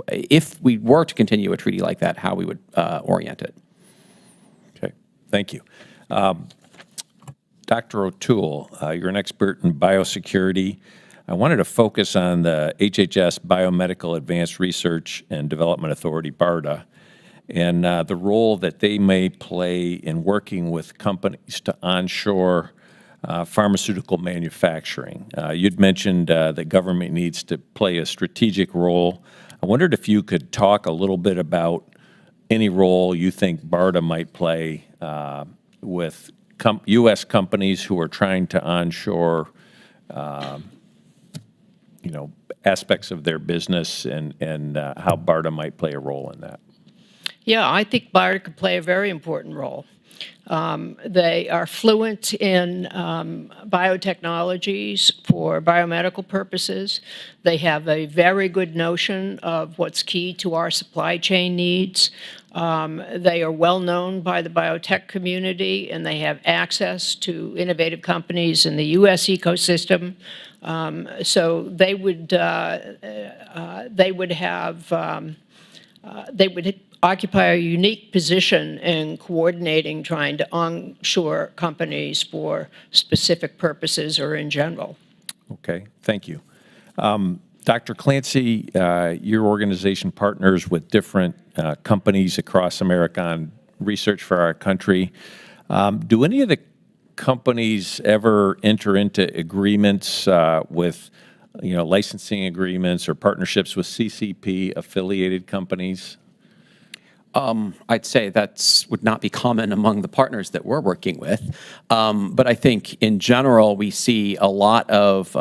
if we were to continue a treaty like that, how we would orient it. Okay, thank you. Dr. O'Toole, you're an expert in biosecurity. I wanted to focus on the HHS Biomedical Advanced Research and Development Authority, BARDA, and the role that they may play in working with companies to onshore pharmaceutical manufacturing. You'd mentioned that government needs to play a strategic role. I wondered if you could talk a little bit about any role you think BARDA might play with U.S. companies who are trying to onshore, aspects of their business, and how BARDA might play a role in that. Yeah, I think BARDA could play a very important role. They are fluent in biotechnologies for biomedical purposes. They have a very good notion of what's key to our supply chain needs. They are well known by the biotech community, and they have access to innovative companies in the U.S. ecosystem. So they would occupy a unique position in coordinating, trying to onshore companies for specific purposes or in general. Okay, thank you. Dr. Clancy, your organization partners with different companies across America on research for our country. Do any of the companies ever enter into agreements with, licensing agreements or partnerships with CCP affiliated companies? I'd say that would not be common among the partners that we're working with. But I think in general, we see a lot of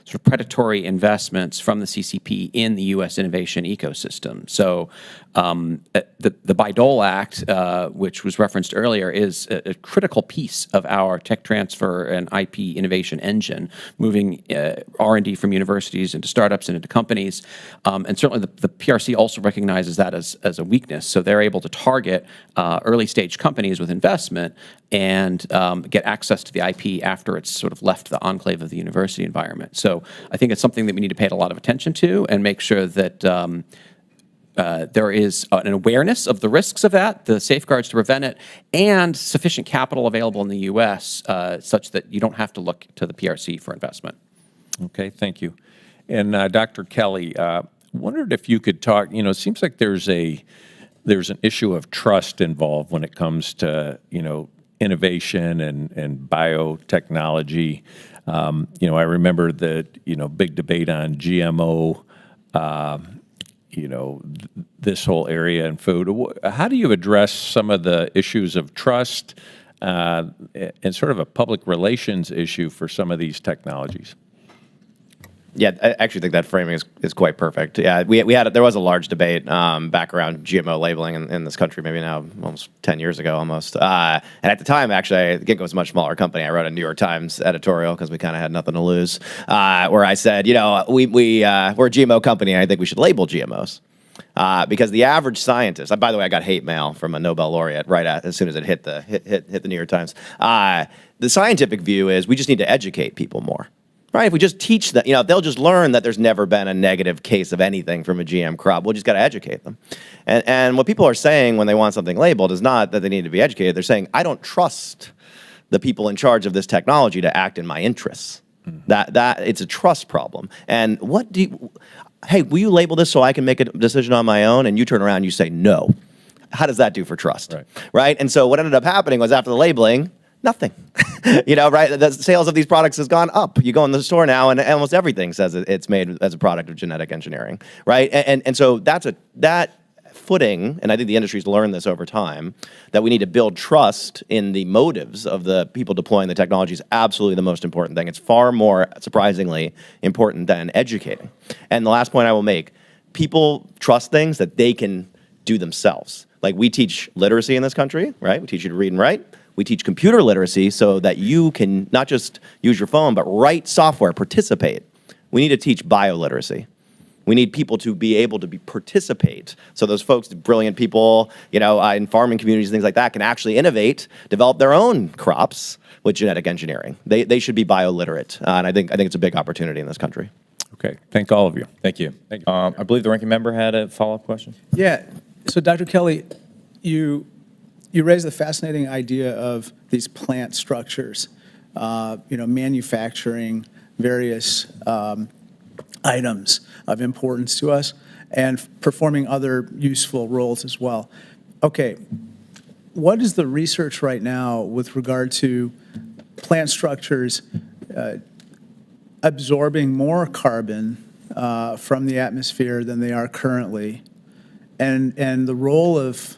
sort of predatory investments from the CCP in the U.S. innovation ecosystem. So the Bayh-Dole Act, which was referenced earlier, is a critical piece of our tech transfer and IP innovation engine, moving R&D from universities into startups and into companies. And certainly the PRC also recognizes that as a weakness. So they're able to target early stage companies with investment and get access to the IP after it's sort of left the enclave of the university environment. So I think it's something that we need to pay a lot of attention to and make sure that there is an awareness of the risks of that, the safeguards to prevent it, and sufficient capital available in the U.S. Such that you don't have to look to the PRC for investment. Okay, thank you. And Dr. Kelly, wondered if you could talk, it seems like there's an issue of trust involved when it comes to, innovation and biotechnology. I remember the, big debate on GMO, this whole area in food. How do you address some of the issues of trust and sort of a public relations issue for some of these technologies? Yeah, I actually think that framing is quite perfect. Yeah, there was a large debate back around GMO labeling in this country, maybe now almost 10 years ago almost. And at the time, actually, Ginkgo was a much smaller company. I wrote a New York Times editorial because we kind of had nothing to lose, where I said, we're a GMO company, and I think we should label GMOs. Because the average scientist, by the way, I got hate mail from a Nobel laureate as soon as it hit the New York Times. The scientific view is we just need to educate people more. Right, if we just teach them, they'll just learn that there's never been a negative case of anything from a GM crop. We'll just got to educate them. And what people are saying when they want something labeled is not that they need to be educated. They're saying, I don't trust the people in charge of this technology to act in my interests. That it's a trust problem. And hey, will you label this so I can make a decision on my own? And you turn around and you say no. How does that do for trust? Right? And so what ended up happening was after the labeling, nothing. Right? The sales of these products has gone up. You go in the store now, and almost everything says it's made as a product of genetic engineering, right? And so that footing, and I think the industry's learned this over time, that we need to build trust in the motives of the people deploying the technology is absolutely the most important thing. It's far more, surprisingly, important than educating. And the last point I will make, people trust things that they can do themselves. Like, we teach literacy in this country, right? We teach you to read and write. We teach computer literacy so that you can not just use your phone, but write software, participate. We need to teach bioliteracy. We need people to be able to participate. So those folks, brilliant people, in farming communities, things like that, can actually innovate, develop their own crops with genetic engineering. They should be bioliterate, and I think it's a big opportunity in this country. Okay, thank all of you. Thank you. I believe the ranking member had a follow-up question. Yeah. So, Dr. Kelly, you raised the fascinating idea of these plant structures, manufacturing various items of importance to us and performing other useful roles as well. Okay, what is the research right now with regard to plant structures absorbing more carbon from the atmosphere than they are currently, and the role of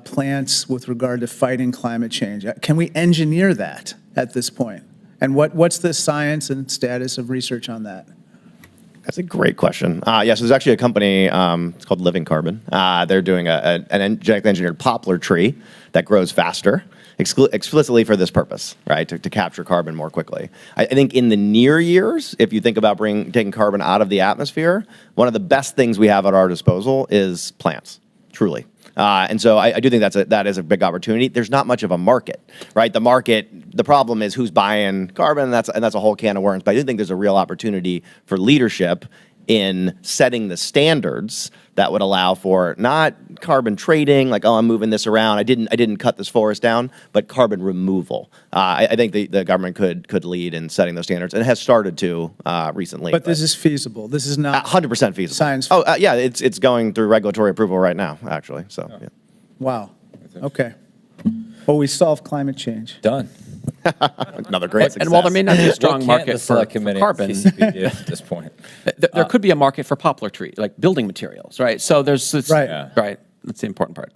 plants with regard to fighting climate change? Can we engineer that at this point? And what's the science and status of research on that? That's a great question. Yes, there's actually a company, it's called Living Carbon. They're doing an genetically engineered poplar tree that grows faster, explicitly for this purpose, right, to capture carbon more quickly. I think in the near years, if you think about taking carbon out of the atmosphere, one of the best things we have at our disposal is plants, truly. And so I do think that is a big opportunity. There's not much of a market, right? The problem is who's buying carbon, and that's a whole can of worms. But I do think there's a real opportunity for leadership in setting the standards that would allow for not carbon trading, like, oh, I'm moving this around, I didn't cut this forest down, but carbon removal. I think the government could lead in setting those standards, and it has started to recently. But this is feasible. This is not 100% feasible. Science. Oh, yeah, it's going through regulatory approval right now, actually. So, yeah. Wow. Okay. Well, we solved climate change. Done. Another great success. And while there may not be a strong What can't market the for select committee carbon, CCP do at this point? there could be a market for poplar tree, like building materials, right? So there's Right. Yeah. right. That's the important part.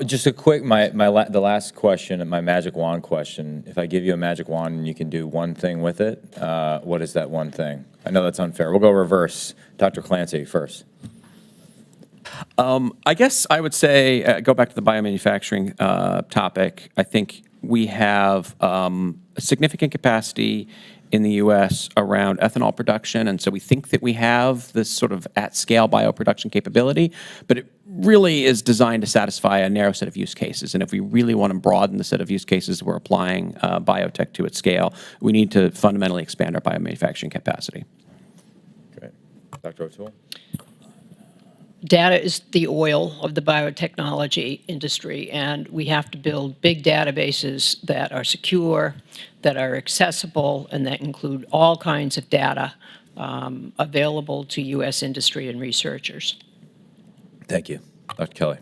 Just a quick, the last question, my magic wand question. If I give you a magic wand and you can do one thing with it, what is that one thing? I know that's unfair. We'll go reverse. Dr. Clancy first. I guess I would say, go back to the biomanufacturing topic. I think we have a significant capacity in the U.S. around ethanol production, and so we think that we have this sort of at-scale bioproduction capability, but it really is designed to satisfy a narrow set of use cases. And if we really want to broaden the set of use cases we're applying biotech to at scale, we need to fundamentally expand our biomanufacturing capacity. Great. Dr. O'Toole? Data is the oil of the biotechnology industry, and we have to build big databases that are secure, that are accessible, and that include all kinds of data available to U.S. industry and researchers. Thank you. Dr. Kelly.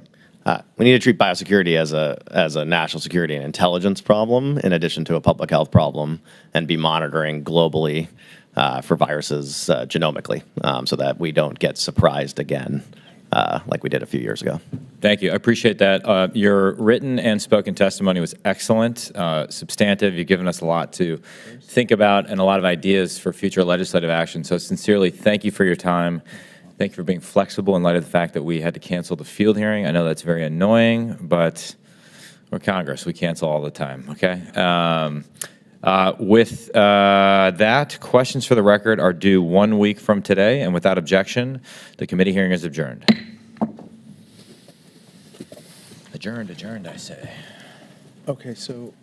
We need to treat biosecurity as a national security and intelligence problem in addition to a public health problem, and be monitoring globally for viruses genomically so that we don't get surprised again like we did a few years ago. Thank you. I appreciate that. Your written and spoken testimony was excellent, substantive. You've given us a lot to think about and a lot of ideas for future legislative action. So sincerely, thank you for your time. Thank you for being flexible in light of the fact that we had to cancel the field hearing. I know that's very annoying, but we're Congress. We cancel all the time, okay? With that, questions for the record are due 1 week from today, and without objection, the committee hearing is adjourned. Adjourned, I say. Okay, so